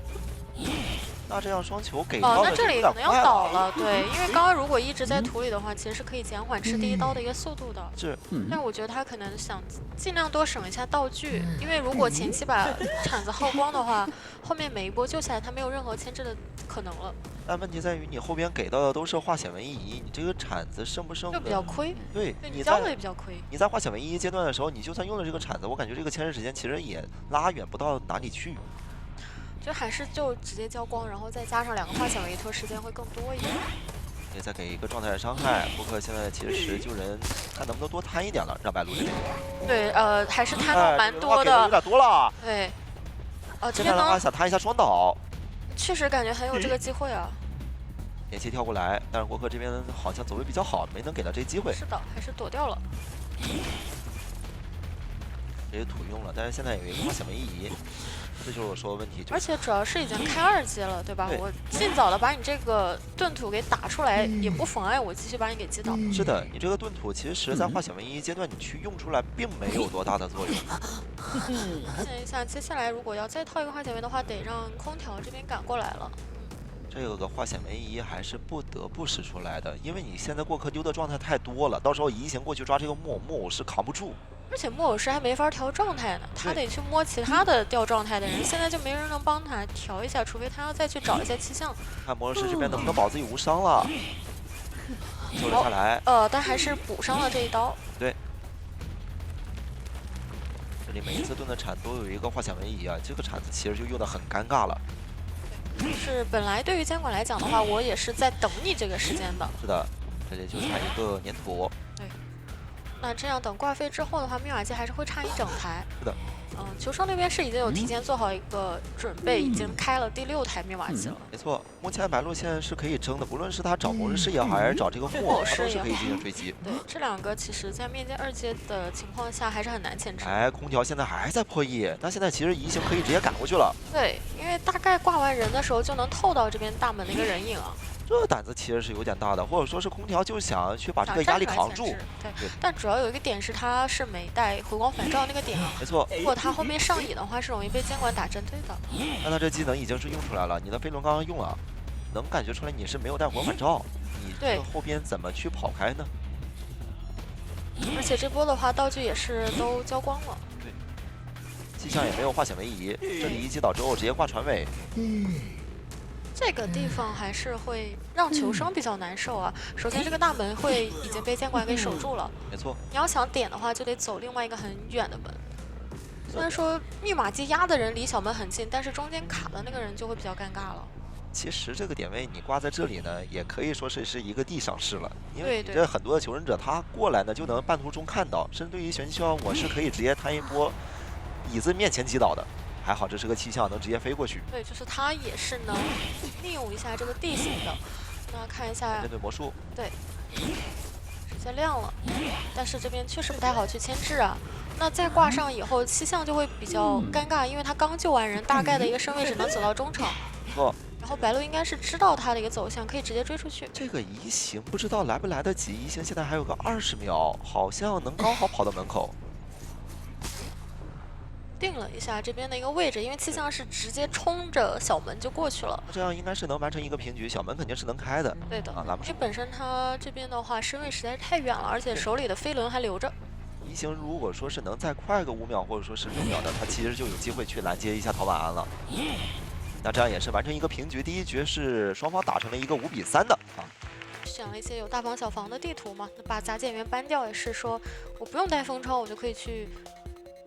那这样双球给到的那这里可能要倒了，对，因为刚刚如果一直在嗯土里的话，其实是可以减缓吃第一刀的一个速度的。是，但我觉得他可能想尽量多省一下道具，因为如果前期把铲子耗光的话，后面每一波救起来他没有任何牵制的可能了。但问题在于你后边给到的都是化险为夷，你这个铲子剩不剩就比较亏。对，你交的也比较亏。你在化险为夷阶段的时候，你就算用了这个铲子，我感觉这个牵制时间其实也拉远不到哪里去。就还是就直接交光，然后再加上2个化险为夷，拖时间会更多一点。也再给一个状态的伤害。波克现在其实救人，看能不能多摊一点了，让白鹿这边。对，还是摊到蛮多的，有点多了。对，这边的话想摊一下双倒，确实感觉很有这个机会啊。连接跳过来，但是波克这边好像走位比较好，没能给到这机会。是的，还是躲掉了。直接土用了，但是现在有一个化险为夷。这就是我说的问题，而且主要是已经开2阶了，对吧？我尽早的把你这个盾土给打出来，也不妨碍我继续把你给击倒。是的，你这个盾土其实在化险为夷阶段，你去用出来并没有多大的作用。看一下，接下来如果要再套一个化险为的话，得让空调这边赶过来了。这个化险为夷还是不得不使出来的，因为你现在过客丢的状态太多了，到时候移形过去抓这个木偶是扛不住。而且木偶师还没法调状态呢，他得去摸其他的掉状态的人，现在就没人能帮他调一下，除非他要再去找一些气象。看魔术师这边能不能保自己无伤了，救了下来。但还是补上了这一刀。对，这里每一次盾的铲都有一个化险为夷啊，这个铲子其实就用的很尴尬了。是本来对于监管来讲的话，我也是在等你这个时间的。是的，这里就差一个粘土。对。那这样等挂废之后的话，密码机还是会差一整台。是的。球商那边是已经有提前做好一个准备，已经开了第6台密码机了。没错，目前白鹿现在是可以争的，不论是他找魔术师也好，还是找这个木偶，他都是可以进行追击。对，这2个其实在面见2阶的情况下还是很难牵制。哎，空调现在还在破译，但现在其实移形可以直接赶过去了。对，因为大概挂完人的时候就能透到这边大门的一个人影啊。这胆子其实是有点大的，或者说是空调就想去把这个压力扛住。对，但主要有一个点是他是没带回光返照那个点啊。没错。如果他后面上瘾的话，是容易被监管打针对的。但他这技能已经是用出来了，你的飞轮刚刚用了，能感觉出来你是没有带回光返照，你这后边怎么去跑开呢？而且这波的话，道具也是都交光了。对，气象也没有化险为夷，这里一击倒之后直接挂船尾。这个地方还是会让求生比较难受啊。首先，这个大门会已经被监管给守住了。没错。你要想点的话，就得走另外一个很远的门。虽然说密码机压的人离小门很近，但是中间卡的那个人就会比较尴尬了。其实这个点位你挂在这里呢，也可以说是一个地上势了，因为对你这很多的求生者他过来呢就能半途中看到，甚至对于玄霄我是可以直接摊一波椅子面前击倒的。还好这是个气象，能直接飞过去。对，就是他也是能利用一下这个地形的。那看一下，面对魔术，对，直接亮了，但是这边确实不太好去牵制啊。那再挂上以后，气象就会比较尴尬，因为他刚救完人，大概的一个身位只能走到中场。错。然后白鹿应该是知道他的一个走向，可以直接追出去。这个移形不知道来不来得及，移形现在还有个20秒，好像能刚好跑到门口。定了一下这边的一个位置，因为气象是直接冲着小门就过去了。这样应该是能完成一个平局，小门肯定是能开的。对的，啊，因为本身他这边的话身位实在是太远了，而且手里的飞轮还留着。移形如果说是能再快个5秒或者说16秒的，他其实就有机会去拦截一下陶晚安了。那这样也是完成一个平局，第一局是双方打成了一个5比3的啊。选了一些有大房小房的地图嘛，那把杂件员搬掉也是说我不用带风超，我就可以去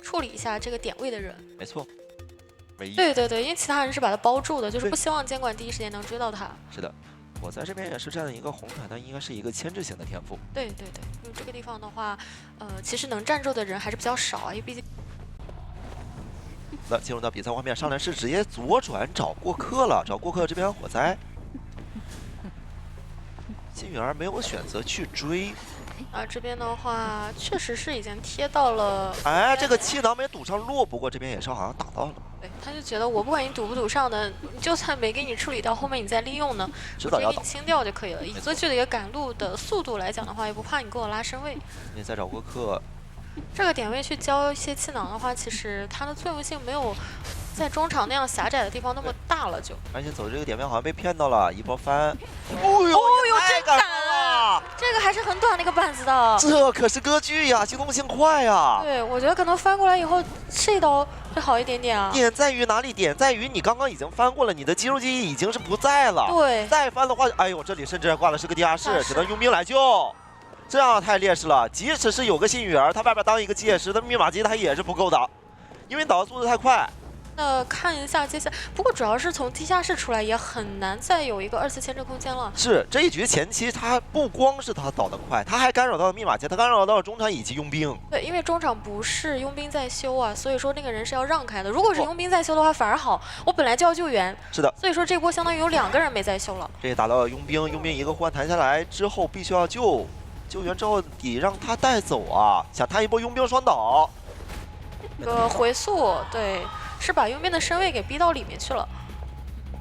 处理一下这个点位的人。没错，唯一。对对对，因为其他人是把他包住的，就是不希望监管第一时间能追到他。是的，我在这边也是占了一个红团，但应该是一个牵制型的天赋。对对对，因为这个地方的话，其实能站住的人还是比较少啊，因为毕竟。那进入到比赛画面，上来是直接左转找过客了，找过客这边火灾。金元没有选择去追。啊，这边的话确实是已经贴到了。哎，这个气囊没堵上路，不过这边也是好像打到了。对，他就觉得我不管你堵不堵上的，你就算没给你处理掉，后面你再利用呢，知道要倒，直接给你清掉就可以了。以歌剧的一个赶路的速度来讲的话，也不怕你给我拉身位。你再找过客。这个点位去交一些气囊的话，其实它的作用性没有在中场那样狭窄的地方那么大了就。而且走这个点位好像被骗到了，一波翻。哦呦，太真赶了！这个还是很短的一个板子的。这可是歌剧呀，机动性快呀。对，我觉得可能翻过来以后，这刀会好一点点啊。点在于哪里？点在于你刚刚已经翻过了，你的肌肉记忆已经是不在了。对，再翻的话，哎呦，这里甚至还挂的是个地下室，只能佣兵来救。这样太劣势了，即使是有个幸运儿，他外边当一个机械师，他密码机他也是不够的，因为导的速度太快。那看一下接下来，不过主要是从地下室出来也很难再有一个2次牵制空间了。是这一局前期，他不光是他导得快，他还干扰到了密码机，他干扰到了中场以及佣兵。对，因为中场不是佣兵在修啊，所以说那个人是要让开的。如果是佣兵在修的话，反而好，我本来就要救援。是的，所以说这波相当于有2个人没在修了。这也打到了佣兵，佣兵一个护腕弹下来之后，必须要救援之后得让他带走啊！想他一波佣兵双倒，这个回速对，是把佣兵的身位给逼到里面去了。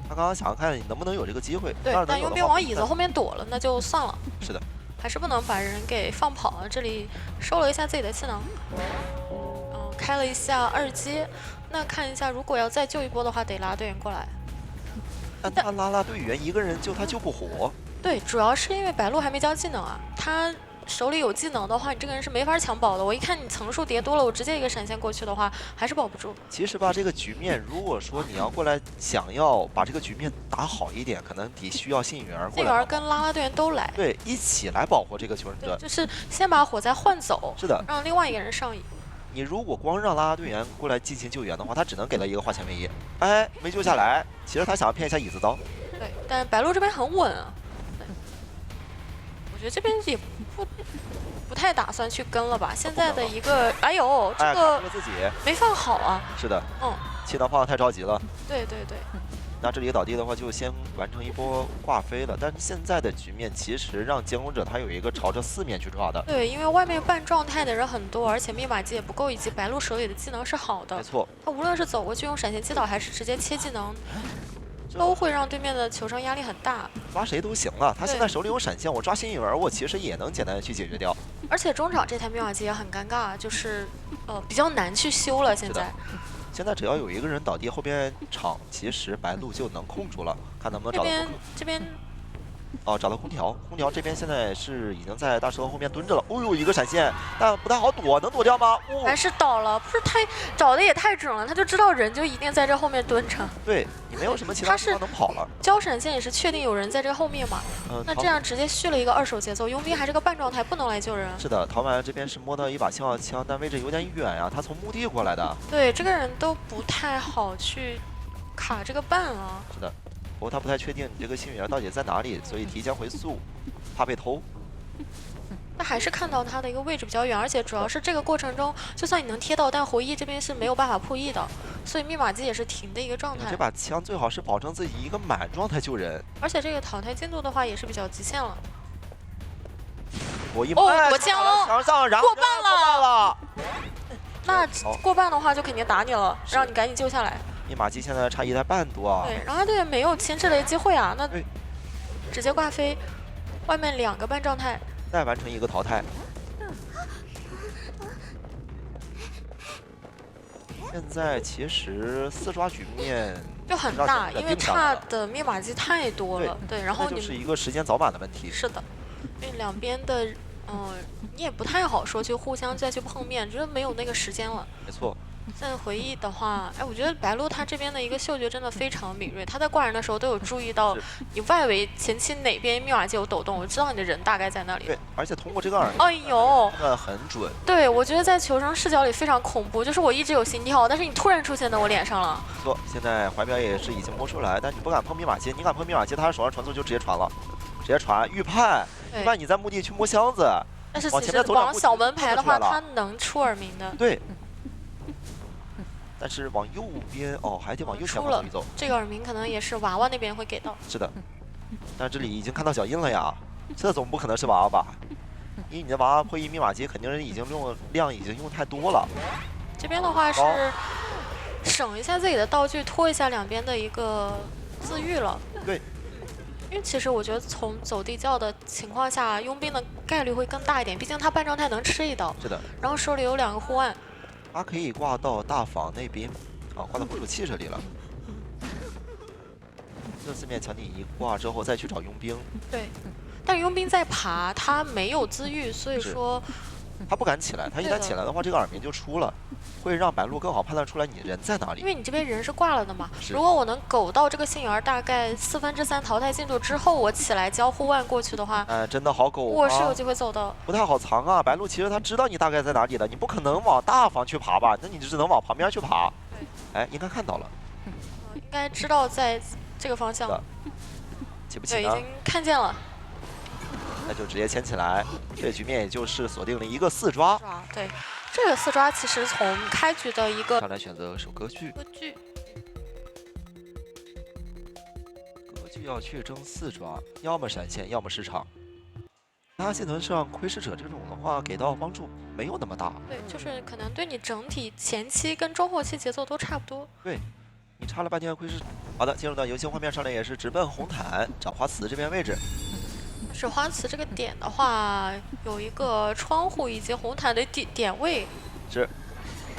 他刚刚想要看你能不能有这个机会，对，但佣兵往椅子后面躲了，那就算了。是的，还是不能把人给放跑了。这里收了一下自己的气囊，开了一下2阶。那看一下，如果要再救一波的话，得拉队员过来。但他拉队员一个人救他救不活。对，主要是因为白鹿还没交技能啊，他手里有技能的话，你这个人是没法抢保的。我一看你层数叠多了，我直接一个闪现过去的话，还是保不住。其实吧，这个局面如果说你要过来想要把这个局面打好一点，可能得需要幸运儿过来。幸运儿跟拉拉队员都来，对，一起来保护这个求生者。就是先把火灾换走，是的，让另外一个人上瘾。你如果光让拉拉队员过来进行救援的话，他只能给了一个化纤维衣，哎，没救下来。其实他想要骗一下椅子刀。对，但白鹿这边很稳啊。我觉得这边也不太打算去跟了吧。现在的一个，哎呦，这个自己没放好啊。是的，气囊放的太着急了。对对对。那这里倒地的话，就先完成一波挂飞了。但是现在的局面其实让监控者他有一个朝着4面去抓的。对，因为外面半状态的人很多，而且密码机也不够，以及白鹿手里的技能是好的。没错。他无论是走过去用闪现击倒，还是直接切技能，都会让对面的求生压力很大。抓谁都行了，他现在手里有闪现，我抓幸运儿，我其实也能简单的去解决掉。而且中场这台密码机也很尴尬，就是比较难去修了。现在。现在只要有一个人倒地，后边场其实白鹿就能控住了，看能不能找到。这边哦，找到空调，空调这边现在是已经在大石头后面蹲着了。哦呦，一个闪现，但不太好躲，能躲掉吗？哦，还是倒了，不是他找的也太准了，他就知道人就一定在这后面蹲着。对你没有什么其他地方能跑了。交闪现也是确定有人在这后面嘛？那这样直接续了一个2手节奏，佣兵还是个半状态，不能来救人。是的，陶满这边是摸到一把信号枪，但位置有点远呀，他从墓地过来的。对，这个人都不太好去卡这个半啊。是的，不过他不太确定你这个幸运儿到底在哪里，所以提前回溯，怕被偷。那还是看到他的一个位置比较远，而且主要是这个过程中，就算你能贴到，但回忆这边是没有办法破译的，所以密码机也是停的一个状态。这把枪最好是保证自己一个满状态救人。而且这个淘汰进度的话也是比较极限了。我一哦，夺枪墙上，然后过半了。那哦过半的话就肯定打你了，让你赶紧救下来。密码机现在差1台半多啊。对，然后他队员没有牵制的机会啊，那对直接挂飞，外面2个半状态。再完成一个淘汰。现在其实4抓局面就很大，因为差的密码机太多了。对，然后就是一个时间早晚的问题。是的，因为两边的，你也不太好说去互相再去碰面，觉得没有那个时间了。没错。现在回忆的话，哎，我觉得白鹿他这边的一个嗅觉真的非常敏锐，他在挂人的时候都有注意到你外围前期哪边密码机有抖动，我知道你的人大概在那里。对，而且通过这个耳，哎呦，很准。对，我觉得在求生视角里非常恐怖，就是我一直有心跳，但是你突然出现在我脸上了。没错，现在怀表也是已经摸出来，但你不敢碰密码机，你敢碰密码机，他手上传送就直接传了，直接传预判，预判你在墓地去摸箱子。但是其实往小门牌的话，他能出耳鸣的。对。但是往右边哦，还得往右前方走一走。这个耳鸣可能也是娃娃那边会给到。是的，但这里已经看到脚印了呀，这总不可能是娃娃吧？因为你的娃娃破译密码机肯定是已经量已经用太多了。这边的话是省一下自己的道具，拖一下两边的一个自愈了。对。因为其实我觉得从走地窖的情况下，佣兵的概率会更大一点，毕竟他半状态能吃一刀。是的。然后手里有2个护腕。他可以挂到大房那边，啊，挂到捕鼠器这里了。这4面墙体一挂之后，再去找佣兵。对，但是佣兵在爬，他没有自愈，所以说他不敢起来。他一旦起来的话，这个耳鸣就出了，会让白鹿更好判断出来你人在哪里。因为你这边人是挂了的嘛。如果我能苟到这个幸运儿大概3/4淘汰进度之后，我起来交互腕过去的话，真的好苟吗？我是有机会走的。不太好藏啊，白鹿其实他知道你大概在哪里的，你不可能往大房去爬吧？那你只能往旁边去爬。哎，应该看到了。应该知道在这个方向。起不起呢？对，已经看见了。那就直接牵起来，这个局面也就是锁定了一个4抓。对，这个4抓其实从开局的一个上来选择守歌剧。歌剧要去争4抓，要么闪现，要么失场。他系统上窥视者这种的话，给到帮助没有那么大。对，就是可能对你整体前期跟中后期节奏都差不多。对，你插了半天窥视。好的，进入到游戏画面上来也是直奔红毯找花瓷这边位置。是花瓷这个点的话，有一个窗户以及红毯的点位。是，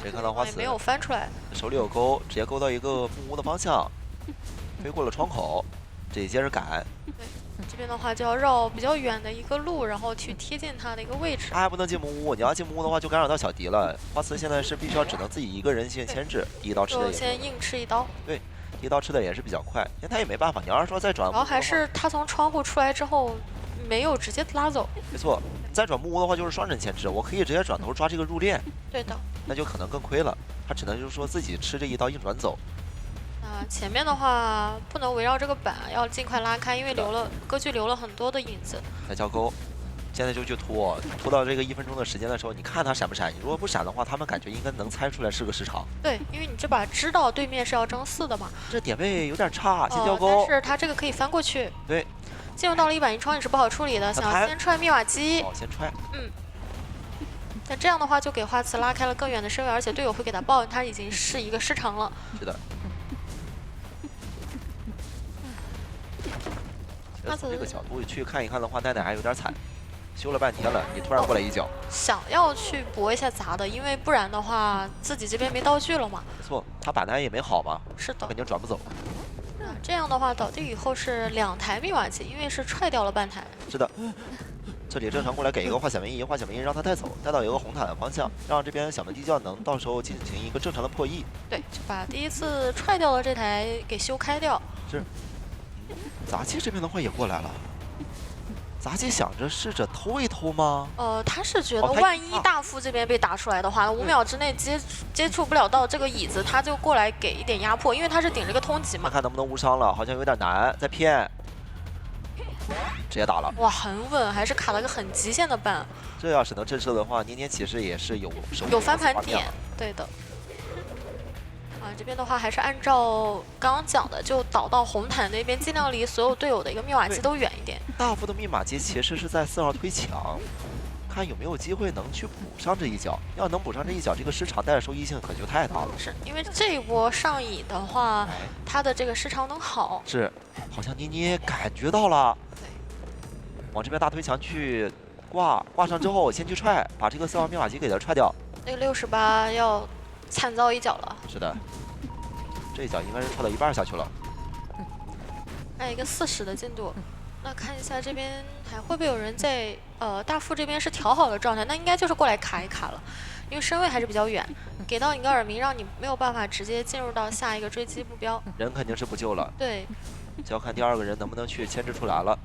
可以看到花瓷没有翻出来，手里有钩，直接钩到一个木屋的方向，飞过了窗口。这一接着赶，对，这边的话就要绕比较远的一个路，然后去贴近它的一个位置。他还不能进木屋，你要进木屋的话就干扰到小迪了。花瓷现在是必须要只能自己一个人先牵制，第一刀吃的也先硬吃一刀。对，第一刀吃的也是比较快，因为他也没办法。你要是说再转，然后还是他从窗户出来之后没有直接拉走。没错，再转木屋的话就是双人牵制，我可以直接转头抓这个入殓。对的，那就可能更亏了，他只能就是说自己吃这一刀硬转走。前面的话不能围绕这个板，要尽快拉开，因为歌剧留了很多的影子。再交钩，现在就去拖到这个1分钟的时间的时候，你看他闪不闪？你如果不闪的话，他们感觉应该能猜出来是个时长。对，因为你这把知道对面是要争4的嘛。这点位有点差，先交钩。但是他这个可以翻过去。对，进入到了1板1窗也是不好处理的，想要先踹密码机。先踹。那这样的话就给花瓷拉开了更远的身位，而且队友会给他报，他已经是一个失常了。是的。从这个角度去看一看的话，奈奈还有点惨，修了半天了，你突然过来一脚，想要去搏一下砸的，因为不然的话自己这边没道具了嘛。没错，他板台也没好嘛，是的，肯定转不走。这样的话倒地以后是2台密码机，因为是踹掉了半台。是的。这里正常过来给一个化险为夷，化险为夷让他带走，带到一个红塔的方向，让这边小门地窖能到时候进行一个正常的破译。对，就把第一次踹掉了这台给修开掉。是。杂技这边的话也过来了。杂技想着试着偷一偷吗？他是觉得他万一大副这边被打出来的话，5秒之内接触不了到这个椅子，他就过来给一点压迫，因为他是顶着个通缉嘛。看能不能无伤了，好像有点难，在骗。直接打了，哇，很稳，还是卡了个很极限的ban。这要是能震慑的话，年年其实也是有翻盘点，对的。这边的话还是按照刚刚讲的，就倒到红毯那边，尽量离所有队友的一个密码机都远一点。大副的密码机其实是在4号推墙，看有没有机会能去补上这一脚。要能补上这一脚，这个时长带来收益性可就太大了。是因为这一波上瘾的话，它的这个时长能好。是，好像妮妮感觉到了。对。往这边大推墙去挂上之后，先去踹，把这个4号密码机给它踹掉。那个68要惨遭一脚了。是的。这一脚应该是踹到一半下去了，还有一个40的进度。那看一下这边还会不会有人在大副这边是调好了状态，那应该就是过来卡一卡了，因为身位还是比较远，给到你个耳鸣，让你没有办法直接进入到下一个追击目标。人肯定是不救了，对，就要看第2个人能不能去牵制出来了。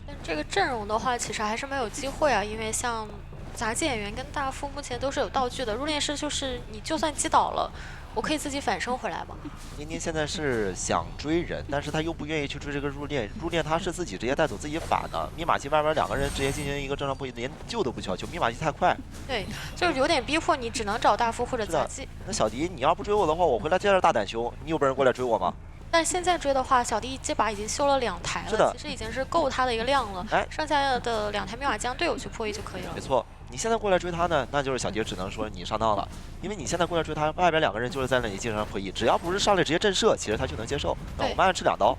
但这个阵容的话，其实还是没有机会啊，因为像杂技演员跟大副目前都是有道具的，入殓师就是你就算击倒了，我可以自己反生回来嘛。妮妮现在是想追人，但是他又不愿意去追这个入殓，他是自己直接带走自己反的。密码机外边2个人直接进行一个正常破译，连救都不需要救，密码机太快。对，就是有点逼迫你，只能找大副或者杂技。那小迪，你要不追我的话，我回来接着大胆修，你有本事过来追我吗？但现在追的话，小迪这把已经修了2台了，其实已经是够他的一个量了。剩下的2台密码机让队友去破译就可以了。没错。你现在过来追他呢，那就是小杰只能说你上当了，因为你现在过来追他，外边2个人就是在那里进行破译，只要不是上来直接震慑，其实他就能接受。那我们按吃2刀，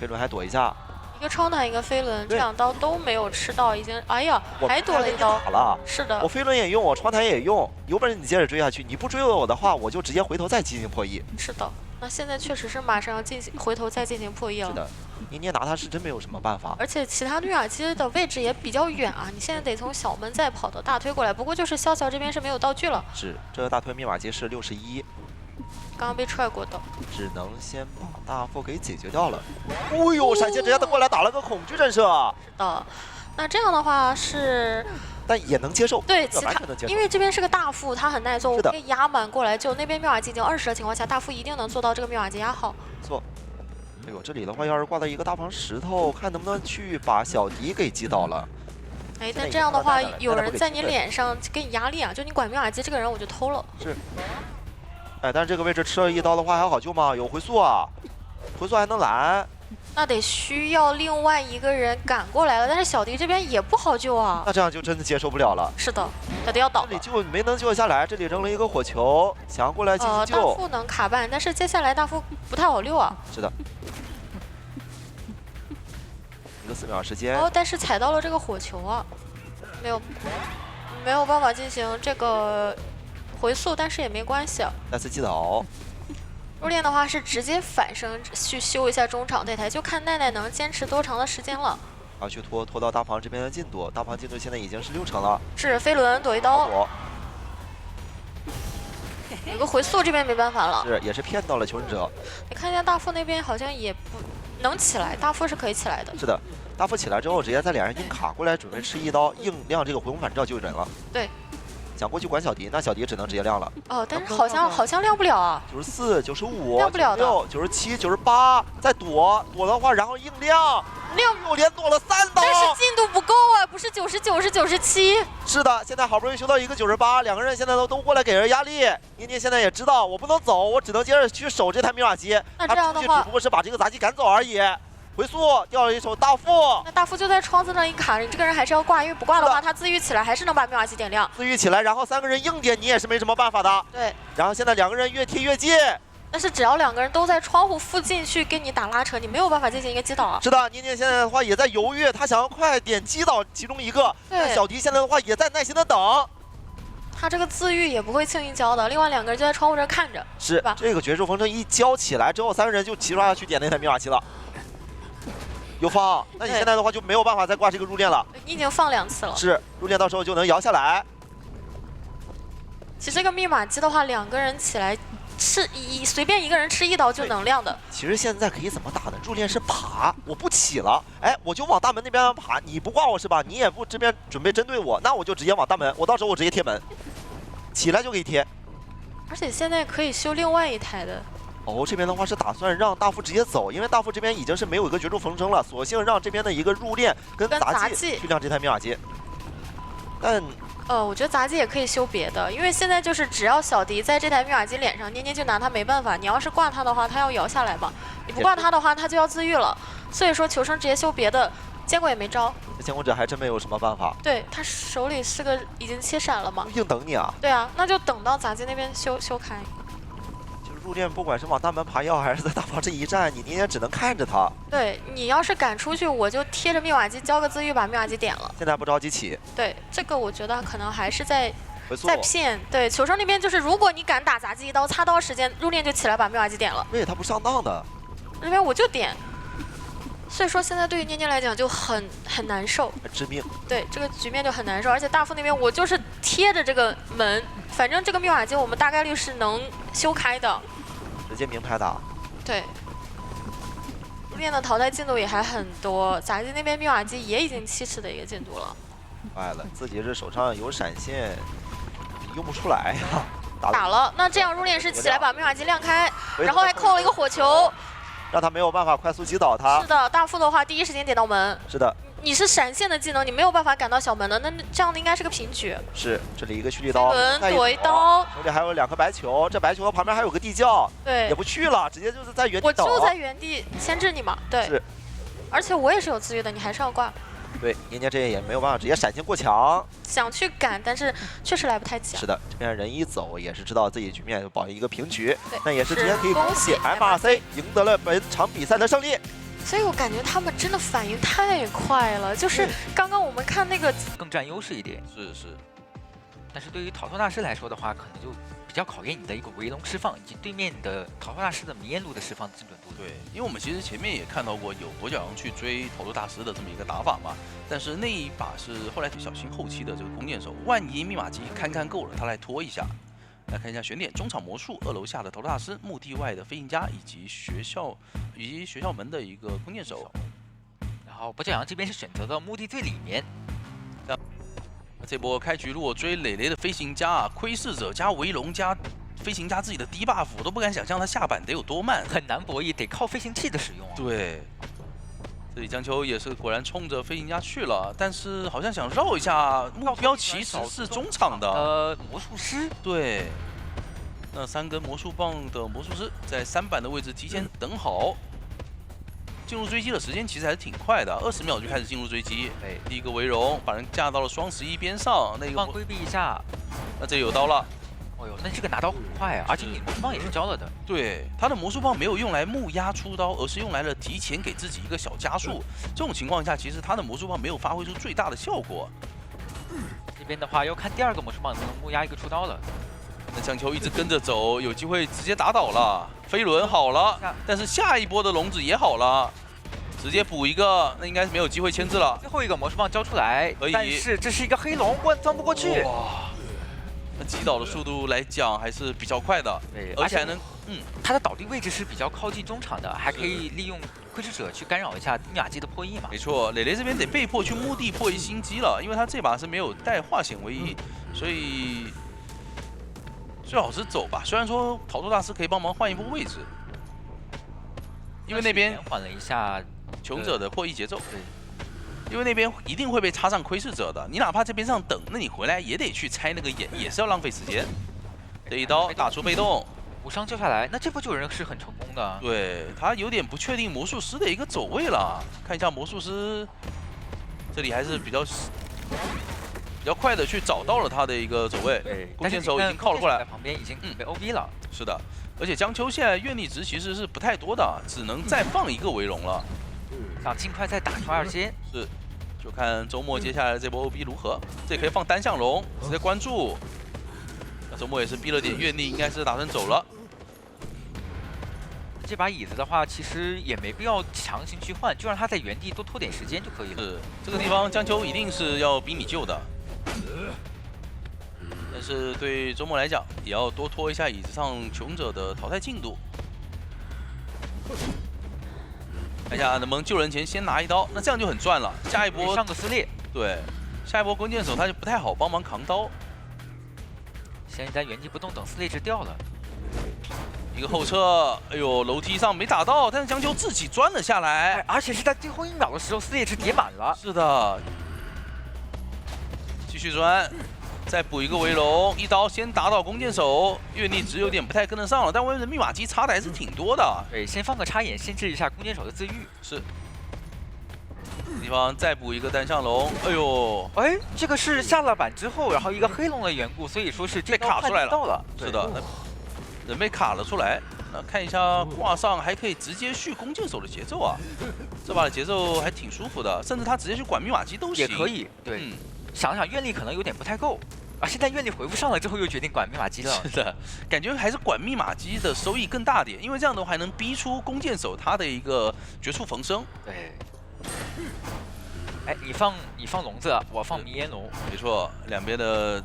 飞轮还躲一下，一个超坦一个飞轮，这2刀都没有吃到，已经哎呀，还躲了一刀。是的，我飞轮也用，我窗台也用，有本事你接着追下去，你不追我的话，我就直接回头再进行破译。是的，那现在确实是马上要回头再进行破译了。是的。妮妮拿他是真没有什么办法，而且其他密码机的位置也比较远啊，你现在得从小门再跑到大推过来。不过就是潇潇这边是没有道具了，是这个大推密码机是61，刚刚被踹过的，只能先把大副给解决掉了。哦呦，闪现直接过来打了个恐惧震慑。那这样的话是，但也能接受。对，因为这边是个大副，他很耐揍，我可以压满过来，就那边密码机已经20的情况下，大副一定能做到这个密码机压好。错。哎呦，这里的话要是挂到一个大旁石头，看能不能去把小迪给击倒了。哎，但这样的话，有人在你脸上给你压力啊，就你管密码机这个人我就偷了。是。哎，但是这个位置吃了1刀的话还好救吗？有回速啊，回速还能拦。那得需要另外一个人赶过来了，但是小迪这边也不好救啊。那这样就真的接受不了了。是的，小迪要倒了。这里就没能救下来，这里扔了一个火球，想要过来进行救。大副能卡半，但是接下来大副不太好溜啊。是的。一个4秒时间。但是踩到了这个火球啊，没有办法进行这个回速，但是也没关系。再次击倒。入殓的话是直接反生去修一下中场这台，就看奈奈能坚持多长的时间了。要去拖到大旁这边的进度，大旁进度现在已经是6成了。是飞轮躲一刀。有个回速这边没办法了。是，也是骗到了求生者。你看一下大副那边好像也不能起来，大副是可以起来的。是的，大副起来之后直接在脸上硬卡过来，准备吃1刀，硬亮这个回光返照就人了。对。想过去管小迪，那小迪只能直接亮了。但是好像亮不了啊。94、95、亮不了的。96、97、98，再躲的话，然后硬亮又连躲了3刀。但是进度不够啊，不是99是97。是的，现在好不容易修到一个98，2个人现在都过来给人压力。妮妮现在也知道我不能走，我只能接着去守这台密码机。那这样的话，只不过是把这个杂技赶走而已。回速掉了一手大副，那大副就在窗子那一卡，你这个人还是要挂，因为不挂的话，他自愈起来还是能把密码机点亮。自愈起来，然后3个人硬点，你也是没什么办法的。对。然后现在2个人越贴越近，但是只要2个人都在窗户附近去跟你打拉扯，你没有办法进行一个击倒啊。是的，妮妮现在的话也在犹豫，他想要快点击倒其中一个。但小迪现在的话也在耐心的等。他这个自愈也不会轻易交的，另外2个人就在窗户这看着，是吧？这个绝处逢生一交起来之后，3个人就齐刷下去点那台密码器了。有放，那你现在的话就没有办法再挂这个入殓了。你已经放2次了。是入殓到时候就能摇下来。其实这个密码机的话，2个人起来吃随便1个人吃1刀就能量的。其实现在可以怎么打呢？入殓是爬，我不起了，哎，我就往大门那边爬。你不挂我是吧？你也不这边准备针对我，那我就直接往大门，我到时候我直接贴门，起来就可以贴。而且现在可以修另外1台的。哦，这边的话是打算让大副直接走，因为大副这边已经是没有一个绝处逢生了，索性让这边的一个入殓跟杂技去亮这台密码机。但我觉得杂技也可以修别的，因为现在就是只要小迪在这台密码机脸上，捏捏就拿他没办法。你要是挂他的话，他要摇下来嘛；你不挂他的话，他就要自愈了。所以说求生直接修别的，结果也没招。这监控者还真没有什么办法。对他手里是个已经切闪了嘛，硬等你啊。对啊，那就等到杂技那边修开。入殓不管是往大门爬药，还是在大房这一站，你捏捏只能看着他。对你要是敢出去，我就贴着密码机交个自愈，把密码机点了。现在不着急起。对，这个我觉得可能还是在骗。对，求生那边就是，如果你敢打杂技1刀，擦刀时间，入殓就起来把密码机点了。对，他不上当的。那边我就点。所以说现在对于捏捏来讲就很难受，很致命。对，这个局面就很难受。而且大副那边我就是贴着这个门，反正这个密码机我们大概率是能修开的。直接明牌打。对。入殓的淘汰进度也还很多，杂技那边密码机也已经70的一个进度了。坏了，自己这手上有闪现，用不出来呀。打了，那这样入殓是起来把密码机亮开，然后还扣了一个火球，让他没有办法快速击倒他。是的，大副的话第一时间点到门。是的。你是闪现的技能，你没有办法赶到小门的，那这样的应该是个平局。是，这里一个蓄力刀，躲一刀，手里还有2颗白球，这白球旁边还有个地窖，对，也不去了，直接就是在原地等。我就在原地牵制你嘛，对。是。而且我也是有自愈的，你还是要挂。对，捏捏这也没有办法直接闪现过墙，想去赶，但是确实来不太及。是的，这边人一走也是知道自己局面保一个平局，那也是直接可以恭喜 MRC 赢得了本场比赛的胜利。所以我感觉他们真的反应太快了，就是刚刚我们看那个更占优势一点，是。但是对于逃脱大师来说的话，可能就比较考验你的一个围龙释放，以及对面的逃脱大师的迷烟路的释放精准度。对，因为我们其实前面也看到过有跛脚羊去追逃脱大师的这么一个打法嘛，但是那一把是后来小心后期的这个弓箭手，万一密码机看够了，他来拖一下。来看一下悬点，中场魔术2楼下的逃脱大师，墓地外的飞行家以及学校门的一个弓箭手。然后跛脚羊这边是选择了墓地最里面。这波开局如果追磊磊的飞行家啊，窥视者加围龙加飞行家自己的低 buff， 我都不敢想象他下板得有多慢，很难博弈，得靠飞行器的使用啊。对。这里江秋也是果然冲着飞行家去了，但是好像想绕一下，目标其实是中场的魔术师。对，那3根魔术棒的魔术师在3板的位置提前等好，进入追击的时间其实还是挺快的，20秒就开始进入追击。对，第一个围容把人架到了双11边上，那个棒规避一下，那这里有刀了。哦呦，那这个拿刀很快啊，而且你魔术棒也是交了的。对，他的魔术棒没有用来木压出刀，而是用来了提前给自己一个小加速。这种情况下，其实他的魔术棒没有发挥出最大的效果。这边的话要看第2个魔术棒能不能木压一个出刀了。那江秋一直跟着走，有机会直接打倒了飞轮好了，但是下一波的笼子也好了，直接补一个，那应该是没有机会牵制了。最后一个魔术棒交出来，可以，但是这是一个黑龙，钻不过去。哇！那击倒的速度来讲还是比较快的，对，而且还能，他的倒地位置是比较靠近中场的，还可以利用窥视者去干扰一下密码机的破译嘛。没错，磊磊这边得被迫去墓地破译心机了，因为他这把是没有带化险为夷，所以最好是走吧。虽然说逃脱大师可以帮忙换一波位置，因为那边缓了一下穷者的破译节奏。对。因为那边一定会被插上窥视者的，你哪怕这边上等，那你回来也得去拆那个眼，也是要浪费时间。这一刀打出被动，无伤救下来，那这波救人是很成功的。对，他有点不确定魔术师的一个走位了，看一下魔术师，这里还是比较快的去找到了他的一个走位。对，弓箭手已经靠了过来，在旁边已经被 OB 了。是的，而且江秋现在愿力值其实是不太多的，只能再放一个围龙了。想尽快再打出2阶。是。就看周末接下来这波 OB 如何，这可以放单向龙，直接关注。周末也是逼了点愿力，应该是打算走了。这把椅子的话，其实也没必要强行去换，就让他在原地多拖点时间就可以了。是这个地方江秋一定是要逼你救的，但是对周末来讲，也要多拖一下椅子上穷者的淘汰进度。看一下能不能救人前先拿一刀，那这样就很赚了。下一波上个撕裂，对，下一波弓箭手他就不太好帮忙扛刀。现在原地不动，等撕裂值掉了。一个后撤，哎呦，楼梯上没打到，但是江秋自己钻了下来。而且是在最后1秒的时候，撕裂值叠满了。是的，继续钻，再补一个围龙，一刀先打倒弓箭手，愿力值有点不太跟得上了，但外面的密码机差的还是挺多的。对，先放个插眼，限制一下弓箭手的自愈。是，地方再补一个单向龙，哎呦，哎，这个是下了板之后，然后一个黑龙的缘故，所以说是这被卡出来到了。是的，人被卡了出来。那看一下挂上还可以直接续弓箭手的节奏啊，这把的节奏还挺舒服的，甚至他直接去管密码机都行。也可以，对。想想愿力可能有点不太够啊，现在愿力回不上了之后又决定管密码机了。是的，感觉还是管密码机的收益更大点，因为这样的话还能逼出弓箭手他的一个绝处逢生。对。哎，你放笼子，我放迷烟龙。没错，两边的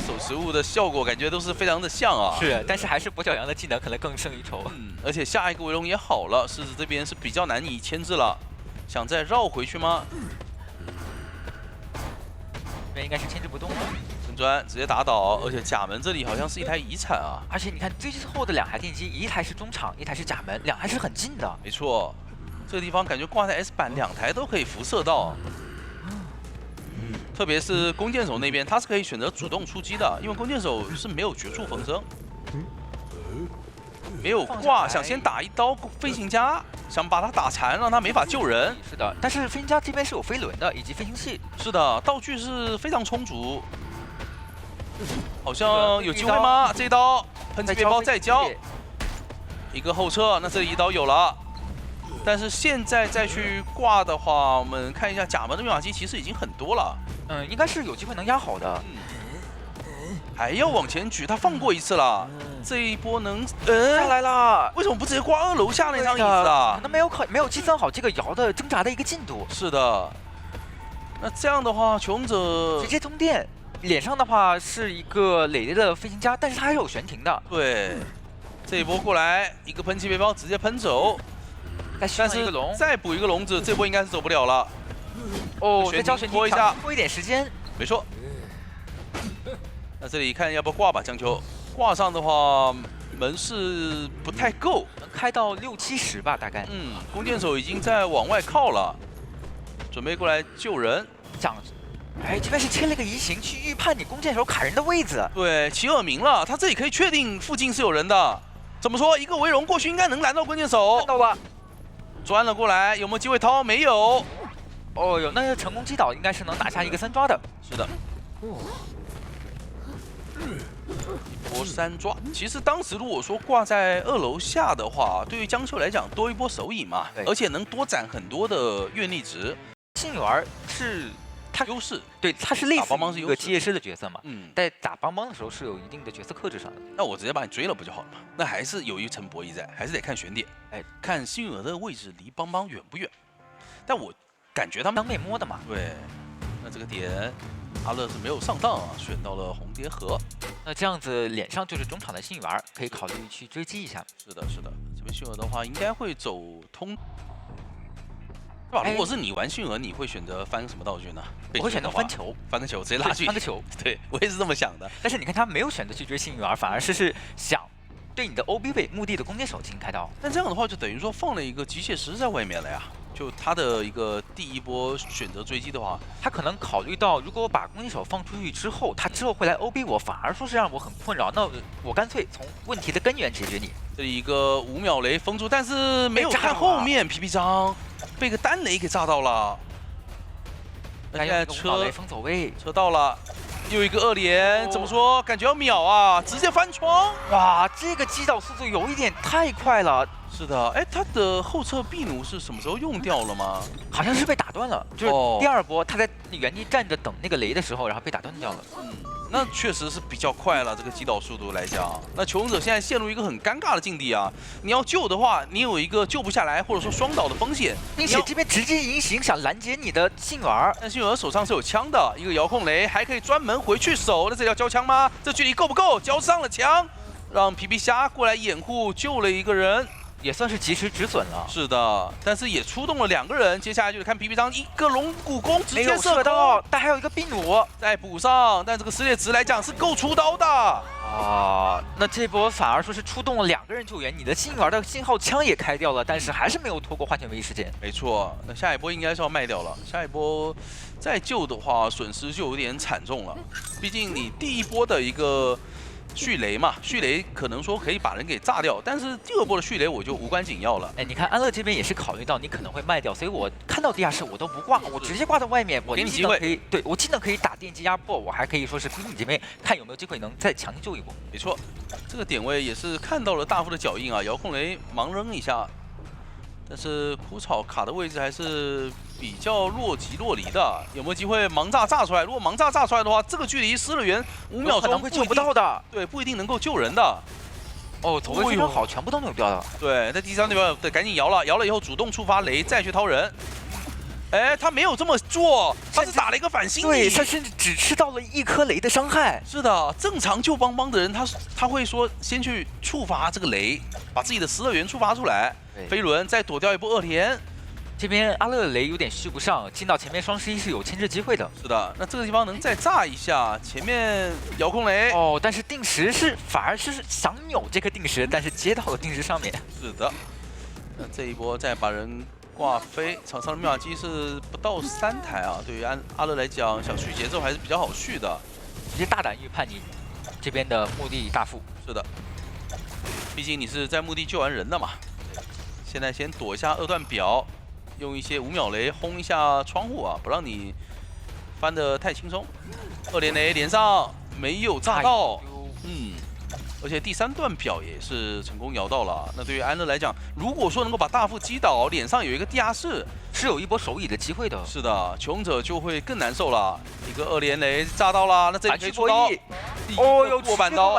手食物的效果感觉都是非常的像啊。是，但是还是跛脚羊的技能可能更胜一筹。而且下一个围龙也好了，狮子这边是比较难以牵制了，想再绕回去吗？这边应该是牵制不动了。正砖直接打倒，而且甲门这里好像是一台遗产啊。而且你看最后的2台电机，一台是中场，一台是甲门，2台是很近的。没错。这个地方感觉挂在 S 板2台都可以辐射到，特别是弓箭手那边，他是可以选择主动出击的，因为弓箭手是没有绝处逢生，没有挂，想先打一刀飞行家，想把他打残，让他没法救人。是的，但是飞行家这边是有飞轮的，以及飞行器。是的，道具是非常充足，好像有机会吗？这一刀喷气背包再交，一个后撤，那这里一刀有了。但是现在再去挂的话，我们看一下甲门的密码机其实已经很多了。应该是有机会能压好的。还要往前举，他放过一次了。这一波能下来了，为什么不直接挂2楼下那张椅子啊？可能没有计算好这个摇的挣扎的一个进度。是的。那这样的话，求生者直接通电，脸上的话是一个累累的飞行家，但是他还有悬停的。对，这一波过来一个喷气背包直接喷走。但是再补一个笼子，这波应该是走不了了。哦，再交悬停拖一下，拖一点时间。没错。那这里看要不要挂吧，江秋。挂上的话，门是不太够，能开到60、70吧，大概。弓箭手已经在往外靠了，准备过来救人。哎，这边是切了个移形去预判你弓箭手卡人的位置。对，齐耳鸣了，他这里可以确定附近是有人的。怎么说？一个围龙过去应该能拦到弓箭手。看到了。钻了过来，有没有机会掏？没有。哦哟，那成功击倒应该是能打下一个3抓的。是的。一波3抓，其实当时如果说挂在2楼下的话，对于江秋来讲多一波手影嘛，而且能多攒很多的愿力值。幸运儿是他优势，对，他是类似于一个机械师的角色嘛。在打帮帮的时候是有一定的角色克制上的。那我直接把你追了不就好了嘛？那还是有一层博弈在，还是得看选点。哎，看幸运儿的位置离帮帮远不远？但我感觉他们当面摸的嘛。对，那这个点阿乐是没有上当啊，选到了红蝶河。那这样子脸上就是中场的幸运儿，可以考虑去追击一下。是的，是的，这边幸运儿的话应该会走通。对吧？如果是你玩幸运儿，你会选择翻什么道具呢？我会选择翻球，翻个球直接拉去。翻个球，对我也是这么想的。但是你看他没有选择去追幸运儿，反而是想对你的 OB 位目的的弓箭手进行开刀。但这样的话就等于说放了一个机械师在外面了呀。就他的一个第一波选择追击的话，他可能考虑到，如果我把弓箭手放出去之后，他之后会来 OB 我，反而说是让我很困扰。那我干脆从问题的根源解决你。这里一个5秒雷封住，但是没有看后面，皮皮张被个单雷给炸到了。那现在车封走位，车到了，又一个2连，怎么说？感觉要秒啊！直接翻窗！哇，这个击倒速度有一点太快了。是的，哎，他的后撤臂弩是什么时候用掉了吗？好像是被打断了，就是第2波他在原地站着等那个雷的时候，然后被打断掉了。那确实是比较快了。这个击倒速度来讲，那求生者现在陷入一个很尴尬的境地啊！你要救的话，你有一个救不下来或者说双倒的风险，并且这边直接隐形想拦截你的幸运儿，但幸运儿手上是有枪的，一个遥控雷还可以专门回去守。那这叫交枪吗？这距离够不够？交上了枪，让皮皮虾过来掩护，救了一个人。 也算是及时止损了。是的，但是也出动了2个人，接下来就得看皮皮张一个龙骨弓直没有接射射到，但还有一个病弩再补上，但这个撕裂值来讲是够出刀的。啊。那这波反而说是出动了2个人救援，你的幸运儿的信号枪也开掉了，但是还是没有拖过花卷唯一时间。没错，那下一波应该是要卖掉了。下一波再救的话，损失就有点惨重了。毕竟你第一波的一个。 蓄雷嘛，蓄雷可能说可以把人给炸掉，但是第2波的蓄雷我就无关紧要了。哎，你看安乐这边也是考虑到你可能会卖掉，所以我看到地下室我都不挂，我直接挂在外面，我给你机会可以，对我既能可以打电击压迫，我还可以说是逼你这边看有没有机会能再强行救一波。没错，这个点位也是看到了大副的脚印啊，遥控雷盲扔一下，但是枯草卡的位置还是比较若即若离的，有没有机会盲炸炸出来？如果盲炸炸出来的话，这个距离失了源5秒钟可能会救不到的。对，不一定能够救人的。哦，走位非常好，全部都没有掉的。对，在第3那边得赶紧摇了，摇了以后主动触发雷再去掏人。哎，他没有这么做，他是打了一个反心理。对，他甚至只吃到了1颗雷的伤害。是的，正常救邦邦的人，他会说先去触发这个雷，把自己的失乐园触发出来。飞轮再躲掉一波恶田。 这边阿乐的雷有点续不上，进到前面双11是有牵制机会的。是的，那这个地方能再炸一下，前面遥控雷哦，但是定时是反而是想扭这颗定时，但是接到了定时上面。是的，那这一波再把人挂飞，场上的密码机是不到3台啊。对于阿乐来讲，想续节奏还是比较好续的，直接大胆预判你这边的墓地大副。是的，毕竟你是在墓地救完人的嘛。现在先躲一下2段表。 用一些5秒雷轰一下窗户啊，不让你翻得太轻松。2连雷连上，没有炸到，而且第3段表也是成功摇到了。那对于安乐来讲，如果说能够把大副击倒，脸上有一个地下室，是有一波手椅的机会的。是的，求生者就会更难受了。一个2连雷炸到了，那这里可以出刀，哦，有过板刀。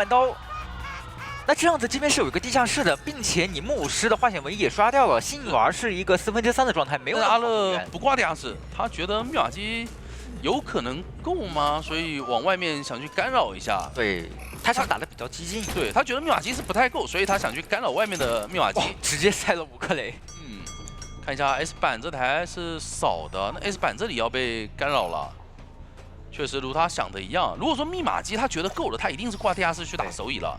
那这样子这边是有一个地下室的，并且你木偶师的化险唯一也刷掉了，幸运儿是一个3/4的状态，没有。阿乐不挂地下室，他觉得密码机有可能够吗？所以往外面想去干扰一下。对，他想打得比较激进。对他觉得密码机是不太够，所以他想去干扰外面的密码机，直接塞了5颗雷。看一下 S 板这台是少的，那 S 板这里要被干扰了。确实如他想的一样，如果说密码机他觉得够了，他一定是挂地下室去打手椅了。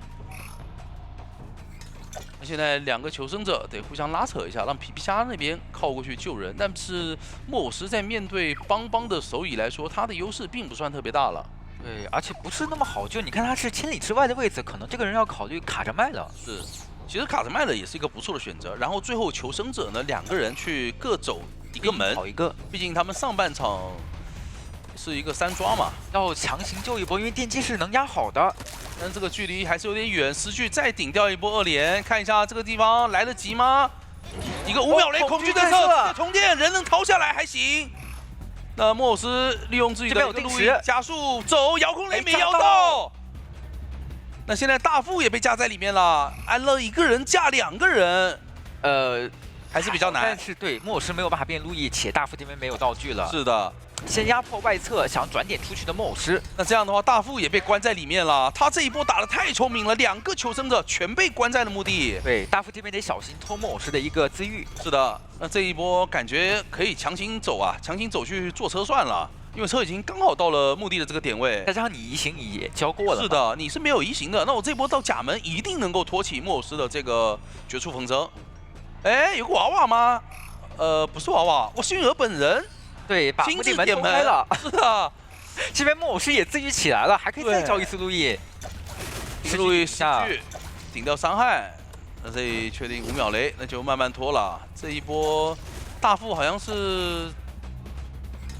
现在2个求生者得互相拉扯一下，让皮皮虾那边靠过去救人。但是木偶师在面对邦邦的手椅来说，他的优势并不算特别大了。对，而且不是那么好救。你看他是千里之外的位置，可能这个人要考虑卡着卖了。是，其实卡着卖了也是一个不错的选择。然后最后求生者呢，2个人去各走一个门，跑一个。毕竟他们上半场是一个3抓嘛，要强行救一波，因为电击是能压好的。 但这个距离还是有点远，失去再顶掉一波2连，看一下这个地方来得及吗？一个5秒雷恐惧震慑，充电人能逃下来还行。那莫尔斯利用自己的一个路易加速走，遥控雷没摇到。那现在大副也被架在里面了，安乐一个人架2个人，还是比较难。但是对莫尔斯没有办法变路易，且大副这边没有道具了。是的。 先压迫外侧，想转点出去的木偶师。那这样的话，大副也被关在里面了。他这一波打得太聪明了，2个求生者全被关在了墓地。对，大副这边得小心偷木偶师的一个自愈。是的，那这一波感觉可以强行走啊，强行走去坐车算了，因为车已经刚好到了墓地的这个点位。再加上你移形也交过了。是的，你是没有移形的。那我这波到甲门一定能够拖起木偶师的这个绝处逢生。哎，有个娃娃吗？不是娃娃，我幸运儿本人。 对，把亲墓地门自点门开了。是的，这边木偶师也自愈起来了，还可以再招一次路易。路易失去，顶掉伤害。那这里确定5秒雷，那就慢慢拖了。这一波大副好像是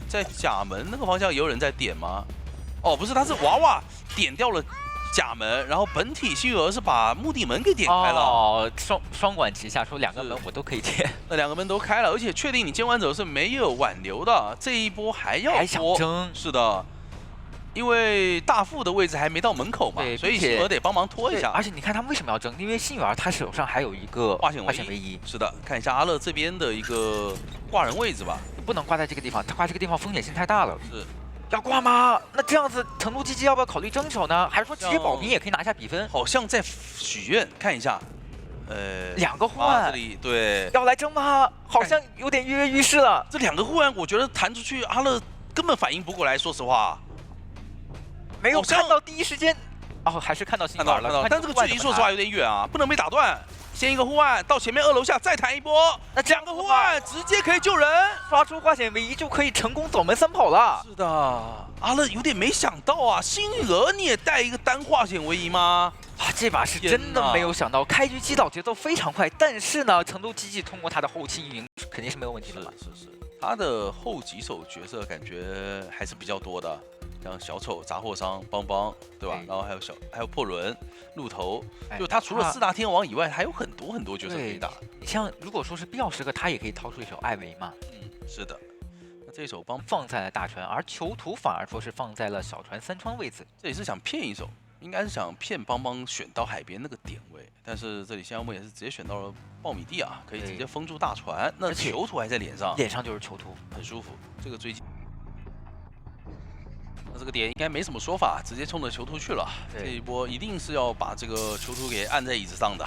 在甲门那个方向也有人在点吗？哦，不是，他是娃娃点掉了甲门，然后本体幸运儿是把墓地门给点开了。哦，双管齐下，说2个门我都可以点。那2个门都开了，而且确定你监管者是没有挽留的，这一波还要想拖。争。是的，因为大副的位置还没到门口嘛，对所以并且星儿得帮忙拖一下。而且你看他们为什么要争？因为信源他手上还有一个化险为夷，是的，看一下阿乐这边的一个挂人位置吧。你不能挂在这个地方，他挂这个地方风险性太大了。是，要挂吗？那这样子成都 GG 要不要考虑争手呢？还是说直接保兵也可以拿下比分？好像在许愿，看一下，两个互这换，里对，要来争吗？好像有点跃跃欲试了。这2个互换，我觉得弹出去，阿乐根本反应不过来，说实话。没有好像看到第一时间，哦，还是看到信看到了，源了。但这个距离说实话有点远啊，不能被打断。先一个互换到前面2楼下再弹一波，那这样2个互换直接可以救人。刷出化险为夷就可以成功走门3跑了。是的，阿乐有点没想到啊，星儿你也带一个单化险为夷吗？啊，这把是真的没有想到，开局击倒节奏非常快，但是呢，成都 GG 通过他的后期运营肯定是没有问题的嘛。是，他的后几手角色感觉还是比较多的。像小丑、杂货商、邦邦，对吧？然后还有破轮、鹿头，就他除了4大天王以外，还有很多角色可以打。你像如果说是必要时刻，他也可以掏出一手艾维嘛。是的。那这一手帮放在了大船，而囚徒反而说是放在了小船3川位置。这也是想骗一手，应该是想骗邦邦选到海边那个点位，但是这里仙妖梦也是直接选到了苞米地啊，可以直接封住大船。那囚徒还在脸上，脸上就是囚徒，很舒服。这个追击。那这个点应该没什么说法，直接冲着囚徒去了。这一波一定是要把这个囚徒给按在椅子上的。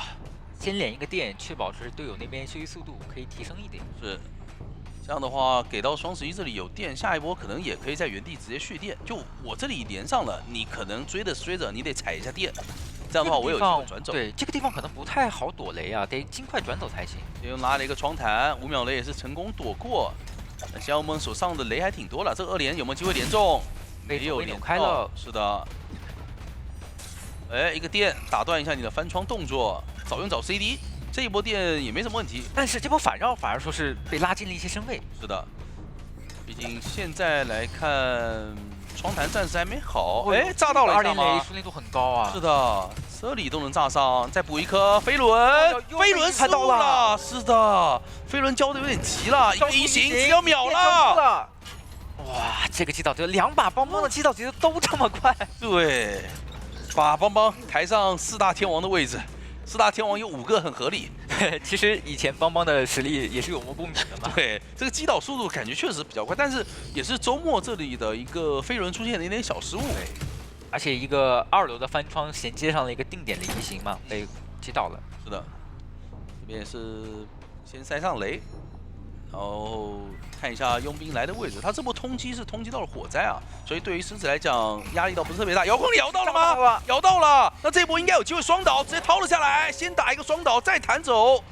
先连一个电，确保是队友那边休息速度可以提升一点。是，这样的话给到双11这里有电，下一波可能也可以在原地直接续电。就我这里连上了，你可能追着你得踩一下电，这样的话我有机会转走。对，这个地方可能不太好躲雷啊，得尽快转走才行。又拿了一个窗弹，5秒雷也是成功躲过。那像我们手上的雷还挺多了，这个2连有没有机会连中？没有连开了，是的。哎，一个电打断一下你的翻窗动作，早用找 CD， 这一波电也没什么问题。但是这波反绕反而说是被拉近了一些身位。是的，毕竟现在来看，窗弹暂时还没好。哎，炸到了一下吗？2连雷熟练度很高啊。是的，这里都能炸上，再补一颗飞轮，飞轮失误了。是的，飞轮交的有点急了，一个移形只要秒了。哇，这个击倒节奏，2把邦邦的击倒节奏都这么快。对，把邦邦抬上4大天王的位置，4大天王有5个很合理。其实以前邦邦的实力也是有目共睹的嘛。对，这个击倒速度感觉确实比较快，但是也是周末这里的一个飞轮出现了一点小失误。而且一个2楼的翻窗衔接上了一个定点的移形嘛，被击倒了。是的，这边也是先塞上雷。然后看一下佣兵来的位置，他这波通缉是通缉到了火灾啊，所以对于狮子来讲压力倒不是特别大。遥控摇到了吗？摇到了，那这波应该有机会双倒，直接掏了下来，先打一个双倒再弹走。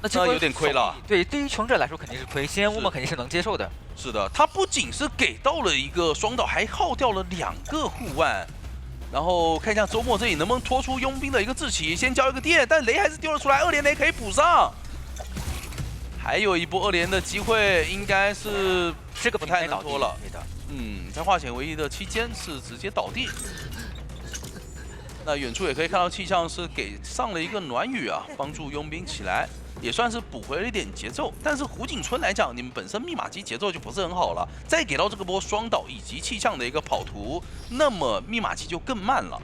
那有点亏了。对，对于穷者来说肯定是亏，西安乌们肯定是能接受的。是的，他不仅是给到了一个双倒，还耗掉了2个护腕。然后看一下周末这里能不能拖出佣兵的一个志气，先交一个电，但雷还是丢了出来，2连雷可以补上。还有一波2连的机会，应该是这个不太能拖了。在化险为夷的期间是直接倒地。那远处也可以看到气象是给上了一个暖雨啊，帮助佣兵起来，也算是补回了一点节奏。但是湖景村来讲，你们本身密码机节奏就不是很好了，再给到这个波双倒以及气象的一个跑图，那么密码机就更慢了。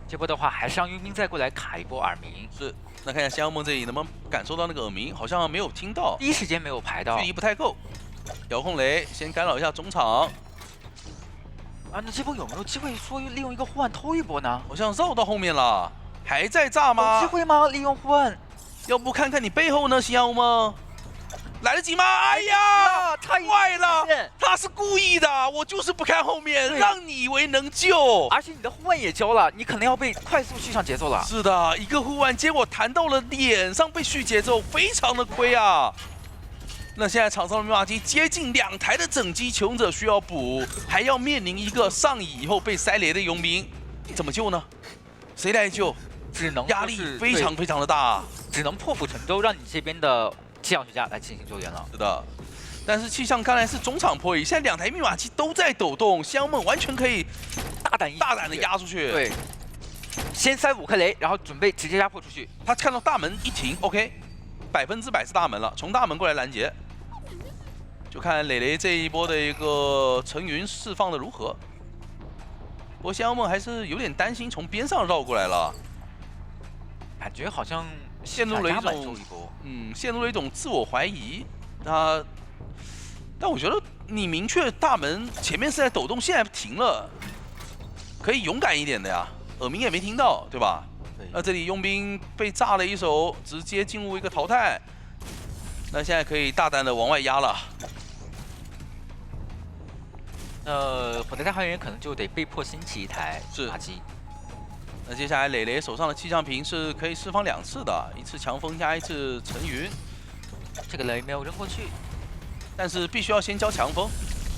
这波的话，还是让佣兵再过来卡一波耳鸣。是。那看一下仙妖梦这里能不能感受到那个耳鸣，好像没有听到，第一时间没有排到，距离不太够。遥控雷先干扰一下中场。啊，那这波有没有机会说利用一个护腕偷一波呢？好像绕到后面了，还在炸吗？有机会吗？利用护腕？要不看看你背后呢，仙妖梦？来得及吗？哎呀，太坏了！他是故意的，我就是不看后面，让你以为能救。而且你的护腕也交了，你可能要被快速续上节奏了。是的，一个护腕，结果弹到了脸上被续节奏，非常的亏啊。那现在场上的密码机接近2台的整机求者需要补，还要面临一个上椅以后被塞雷的佣兵，怎么救呢？谁来救？只能压力非常非常的大，只能破釜沉舟，让你这边的气象学家来进行救援了。是的，但是气象看来是中场破译，现在2台密码机都在抖动，仙妖梦完全可以大胆的压出去。对，先塞5颗雷，然后准备直接压迫出去。他看到大门一停 ，OK， 100%是大门了，从大门过来拦截，就看磊磊这一波的一个乘云释放的如何。不过仙妖梦还是有点担心，从边上绕过来了，感觉好像陷入了一压满种一波。陷入了一种自我怀疑。但我觉得你明确大门前面是在抖动，现在停了，可以勇敢一点的呀。耳鸣也没听到，对吧？对。那这里佣兵被炸了一手，直接进入一个淘汰。那现在可以大胆的往外压了。火灾大花园可能就得被迫兴起一台马机。那接下来磊磊手上的气象瓶是可以释放2次的，一次强风加一次沉云。这个雷没有扔过去，但是必须要先交强风。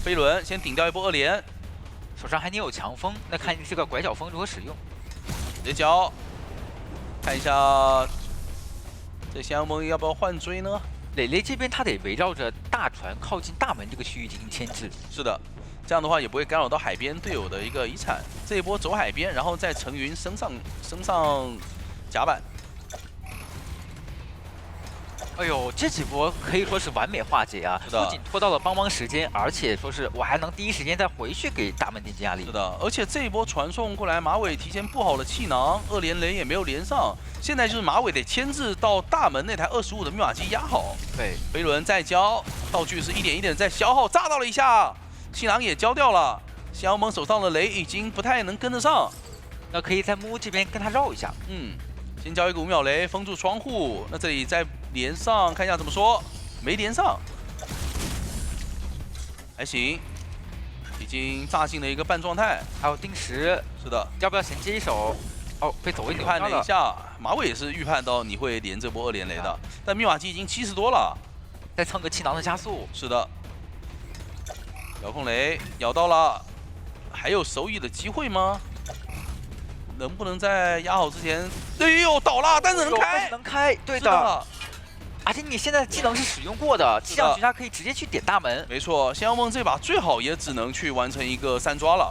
飞轮先顶掉一波2连，手上还得有强风，那看这个拐角风如何使用。直接交，看一下这仙妖梦要不要换追呢？磊磊这边他得围绕着大船靠近大门这个区域进行牵制。是的。这样的话也不会干扰到海边队友的一个遗产。这一波走海边，然后再乘云升上甲板。哎呦，这几波可以说是完美化解啊！不仅拖到了帮时间，而且说是我还能第一时间再回去给大门点击压力。是的，而且这一波传送过来，马尾提前布好了气囊，2连雷也没有连上。现在就是马尾得牵制到大门那台25的密码机压好。对，飞轮再交，道具是一点一点在消耗，炸到了一下。气囊也交掉了，仙妖梦手上的雷已经不太能跟得上，那可以在木屋这边跟他绕一下。先交一个5秒雷封住窗户，那这里再连上，看一下怎么说，没连上，还行，已经炸进了一个半状态。还有定时，是的，要不要衔接一手？哦，被走位预判了一下，马尾也是预判到你会连这波2连雷的，但密码机已经70多了，再蹭个气囊的加速。是的。遥控雷咬到了，还有手椅的机会吗？能不能在压好之前？哎呦，倒了，但是能开，能开，对的。而且你现在技能是使用过的，气象绝杀可以直接去点大门。没错，仙妖梦这把最好也只能去完成一个3抓了。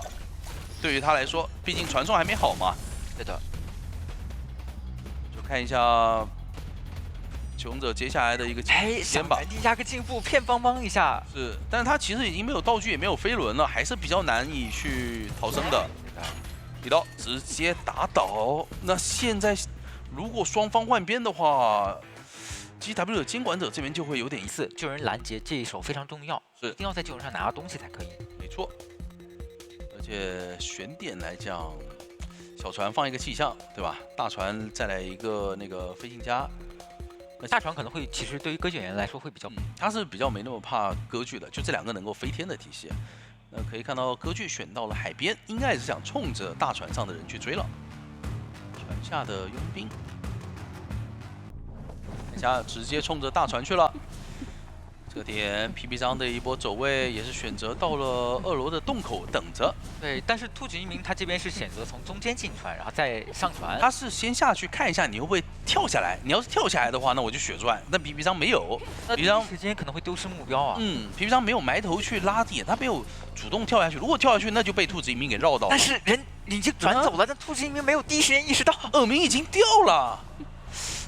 对于他来说，毕竟传送还没好嘛。对的。就看一下勇者接下来的一个时间吧。压个进步，骗帮一下。是，但是他其实已经没有道具，也没有飞轮了，还是比较难以去逃生的。一刀直接打倒。那现在如果双方换边的话，GW 的监管者这边就会有点意思。救人拦截这一手非常重要，是一定要在救人上拿到东西才可以。没错。而且选点来讲，小船放一个气象，对吧？大船再来一个那个飞行家。那大船可能会，其实对于歌剧演员来说会比较，他是比较没那么怕歌剧的，就这2个能够飞天的体系。那可以看到歌剧选到了海边，应该也是想冲着大船上的人去追了。船下的佣兵，看一下直接冲着大船去了。这点 PP 章的一波走位也是选择到了2楼的洞口等着。对，但是兔子一鸣他这边是选择从中间进船，然后再上船。他是先下去看一下你会不会跳下来，你要是跳下来的话，那我就血赚。但 PP 章没有，那第一时间可能会丢失目标啊。PP 章没有埋头去拉点，他没有主动跳下去。如果跳下去，那就被兔子一鸣给绕到了。但是人已经转走了，但兔子一鸣没有第一时间意识到，耳鸣已经掉了。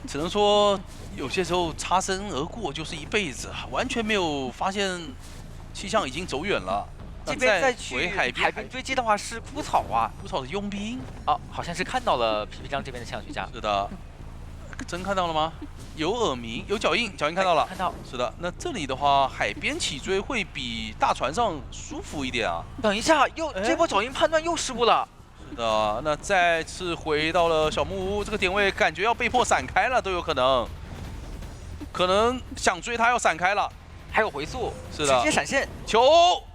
只能说有些时候擦身而过就是一辈子，完全没有发现气象已经走远了。这边再去海边追击的话是枯草啊，枯草的佣兵啊，好像是看到了皮皮章这边的气象学家。是的，真看到了吗？有耳鸣，有脚印，脚印看到了。看到。是的，那这里的话，海边起追会比大船上舒服一点啊。等一下，这波脚印判断又失误了。是的，那再次回到了小木屋，这个点位感觉要被迫闪开了，都有可能。可能想追他要闪开了。还有回速，是的，直接闪现球，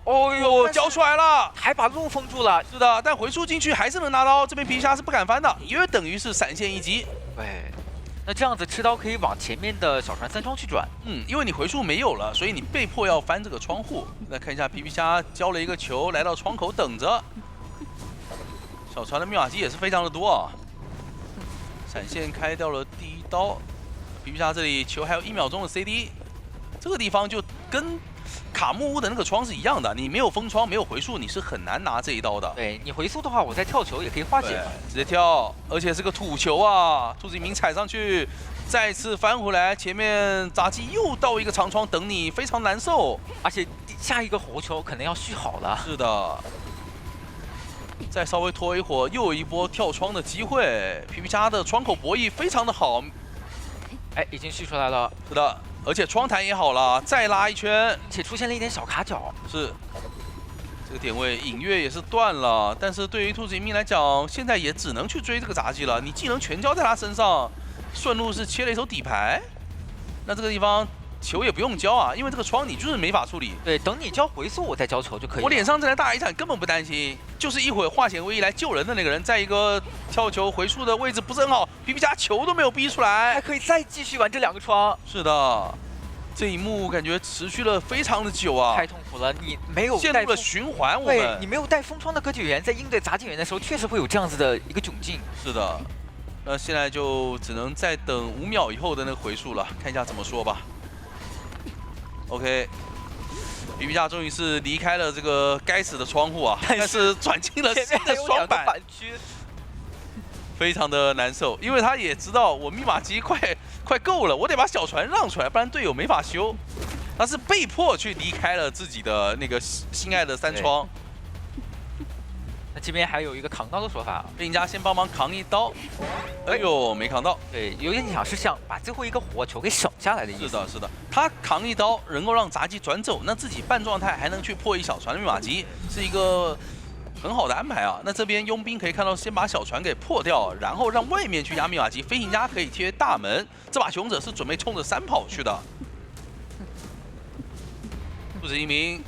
哦呦，交出来了，还把路封住了。是的，但回速进去还是能拿刀，这边皮虾是不敢翻的，约等于是闪现一击。对，那这样子吃刀可以往前面的小船3窗去转。因为你回速没有了，所以你被迫要翻这个窗户。来看一下皮皮虾交了一个球，来到窗口等着。小船的密码机也是非常的多啊，闪现开掉了第一刀。皮皮虾这里球还有1秒钟的 CD。这个地方就跟卡木屋的那个窗是一样的，你没有封窗，没有回速，你是很难拿这一刀的。对你回速的话，我再跳球也可以化解，直接跳，而且是个土球啊！兔子一鸣踩上去，再次翻回来，前面杂技又到一个长窗等你，非常难受。而且下一个活球可能要续好了。是的，再稍微拖一会儿，又有一波跳窗的机会。皮皮虾的窗口博弈非常的好，哎，已经续出来了，是的，而且窗台也好了，再拉一圈，而且出现了一点小卡角。是。这个点位隐约也是断了，但是对于兔子一鸣来讲，现在也只能去追这个杂技了。你技能全交在他身上，顺路是切了一手底牌，那这个地方球也不用交啊，因为这个窗你就是没法处理。对，等你交回速，我再交球就可以了。我脸上这台大一铲根本不担心，就是一会儿化险为夷来救人的那个人，在一个跳球回速的位置不是很好，皮皮虾球都没有逼出来，还可以再继续玩这2个窗。是的。这一幕感觉持续了非常的久啊，太痛苦了！你没有陷入了循环，我们你没有带风窗的歌剧员在应对杂技员的时候，确实会有这样子的一个窘境。是的，那现在就只能再等5秒以后的那个回数了，看一下怎么说吧。OK， 皮皮虾终于是离开了这个该死的窗户啊，但是转进了新的双板区。非常的难受，因为他也知道我密码机快够了，我得把小船让出来，不然队友没法修。他是被迫去离开了自己的那个心爱的3窗。那这边还有一个扛刀的说法，飞行家先帮忙扛一刀，哎呦没扛到。对，有点像是想把最后一个火球给省下来的意思。是的，是的，他扛一刀能够让杂技转走，那自己半状态还能去破一小船的密码机，是一个很好的安排啊。那这边佣兵可以看到，先把小船给破掉，然后让外面去压密码机，飞行家可以贴大门。这把勇者是准备冲着3跑去的。兔子一鸣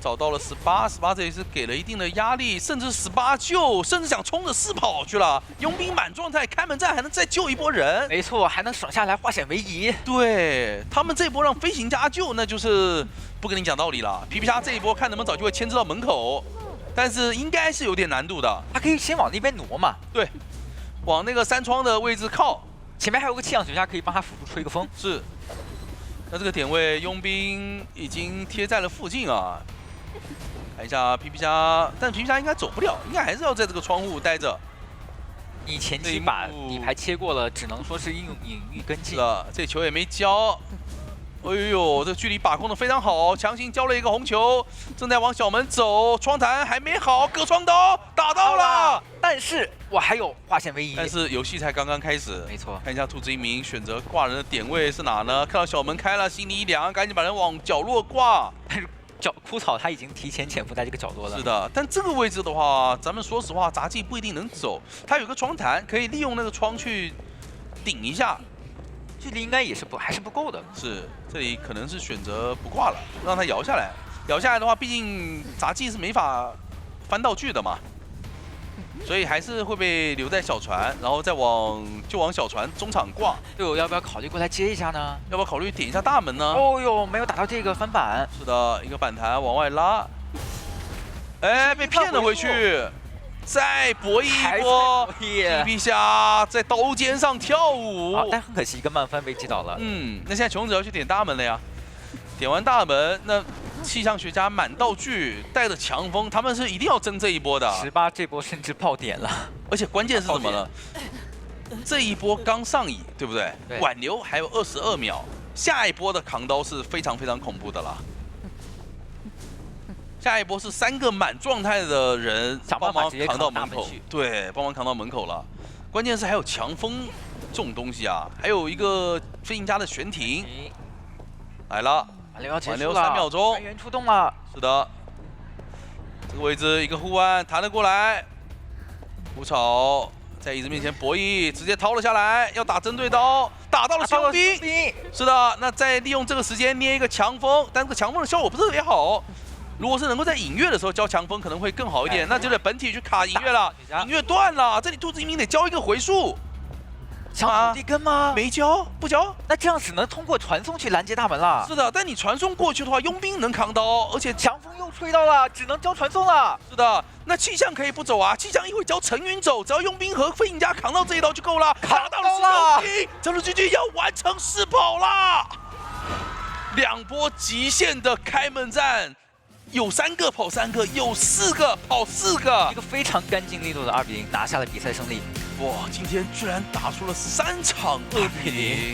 找到了18这里是给了一定的压力，甚至18救，甚至想冲着4跑去了。佣兵满状态，开门战还能再救一波人，没错，还能省下来化险为夷。对他们这波让飞行家救，那就是不跟你讲道理了。皮皮虾这一波看能不能早就会牵制到门口。但是应该是有点难度的，他可以先往那边挪嘛？对，往那个3窗的位置靠，前面还有个气象学家可以帮他辅助吹个风。是，那这个点位佣兵已经贴在了附近啊。看一下皮皮虾，但皮皮虾应该走不了，应该还是要在这个窗户待着。你前期把底牌切过了，只能说是应用隐喻跟进。是的，这球也没交。哎呦，这距离把控的非常好，强行交了一个红球，正在往小门走，窗台还没好，隔窗刀打到了，但是我还有化险为夷。但是游戏才刚刚开始，没错。看一下兔子一鸣选择挂人的点位是哪呢？看到小门开了，心里一凉，赶紧把人往角落挂。但是枯草他已经提前潜伏在这个角落了。是的，但这个位置的话，咱们说实话，杂技不一定能走，它有个窗台，可以利用那个窗去顶一下。距离应该也是还是不够的。是，这里可能是选择不挂了，让他摇下来。摇下来的话，毕竟杂技是没法翻道具的嘛，所以还是会被留在小船，然后再往小船中场挂。队友要不要考虑过来接一下呢？要不要考虑点一下大门呢？哦呦，没有打到这个翻板。是的，一个反弹往外拉，哎，被骗了回去。再搏一波，皮皮虾在刀尖上跳舞。但很可惜，一个慢翻被击倒了。那现在穷子要去点大门了呀。点完大门，那气象学家满道具，带着强风，他们是一定要争这一波的。18这波甚至爆点了，而且关键是什么呢？这一波刚上椅，对不对？对，挽留还有22秒，下一波的扛刀是非常非常恐怖的啦。下一波是3个满状态的人帮忙扛到门口，对，帮忙扛到门口了。关键是还有强风这种东西啊，还有一个飞行家的悬停来了，挽留3秒钟，船员出动了。是的，这个位置一个护腕弹了过来，胡草在椅子面前博弈，直接掏了下来，要打针对刀，打到了佣兵。是的，那再利用这个时间捏一个强风，但这个强风的效果不是特别好。如果是能够在隐月的时候交强风，可能会更好一点。那就得本体去卡隐月了，隐月断了，这里兔子一鸣得交一个回数。抢土地根吗？没交，不交。那这样只能通过传送去拦截大门了。是的，但你传送过去的话，佣兵能扛刀，而且强风又吹到了，只能交传送了。是的，那气象可以不走啊，气象一会交陈云走，只要佣兵和飞行家扛到这一刀就够了。扛到了佣兵，这路狙击要完成4跑啦！2波极限的开门战。有3个跑3个，有4个跑4个，一个非常干净利落的2比0拿下了比赛胜利。哇，今天居然打出了3场2比0。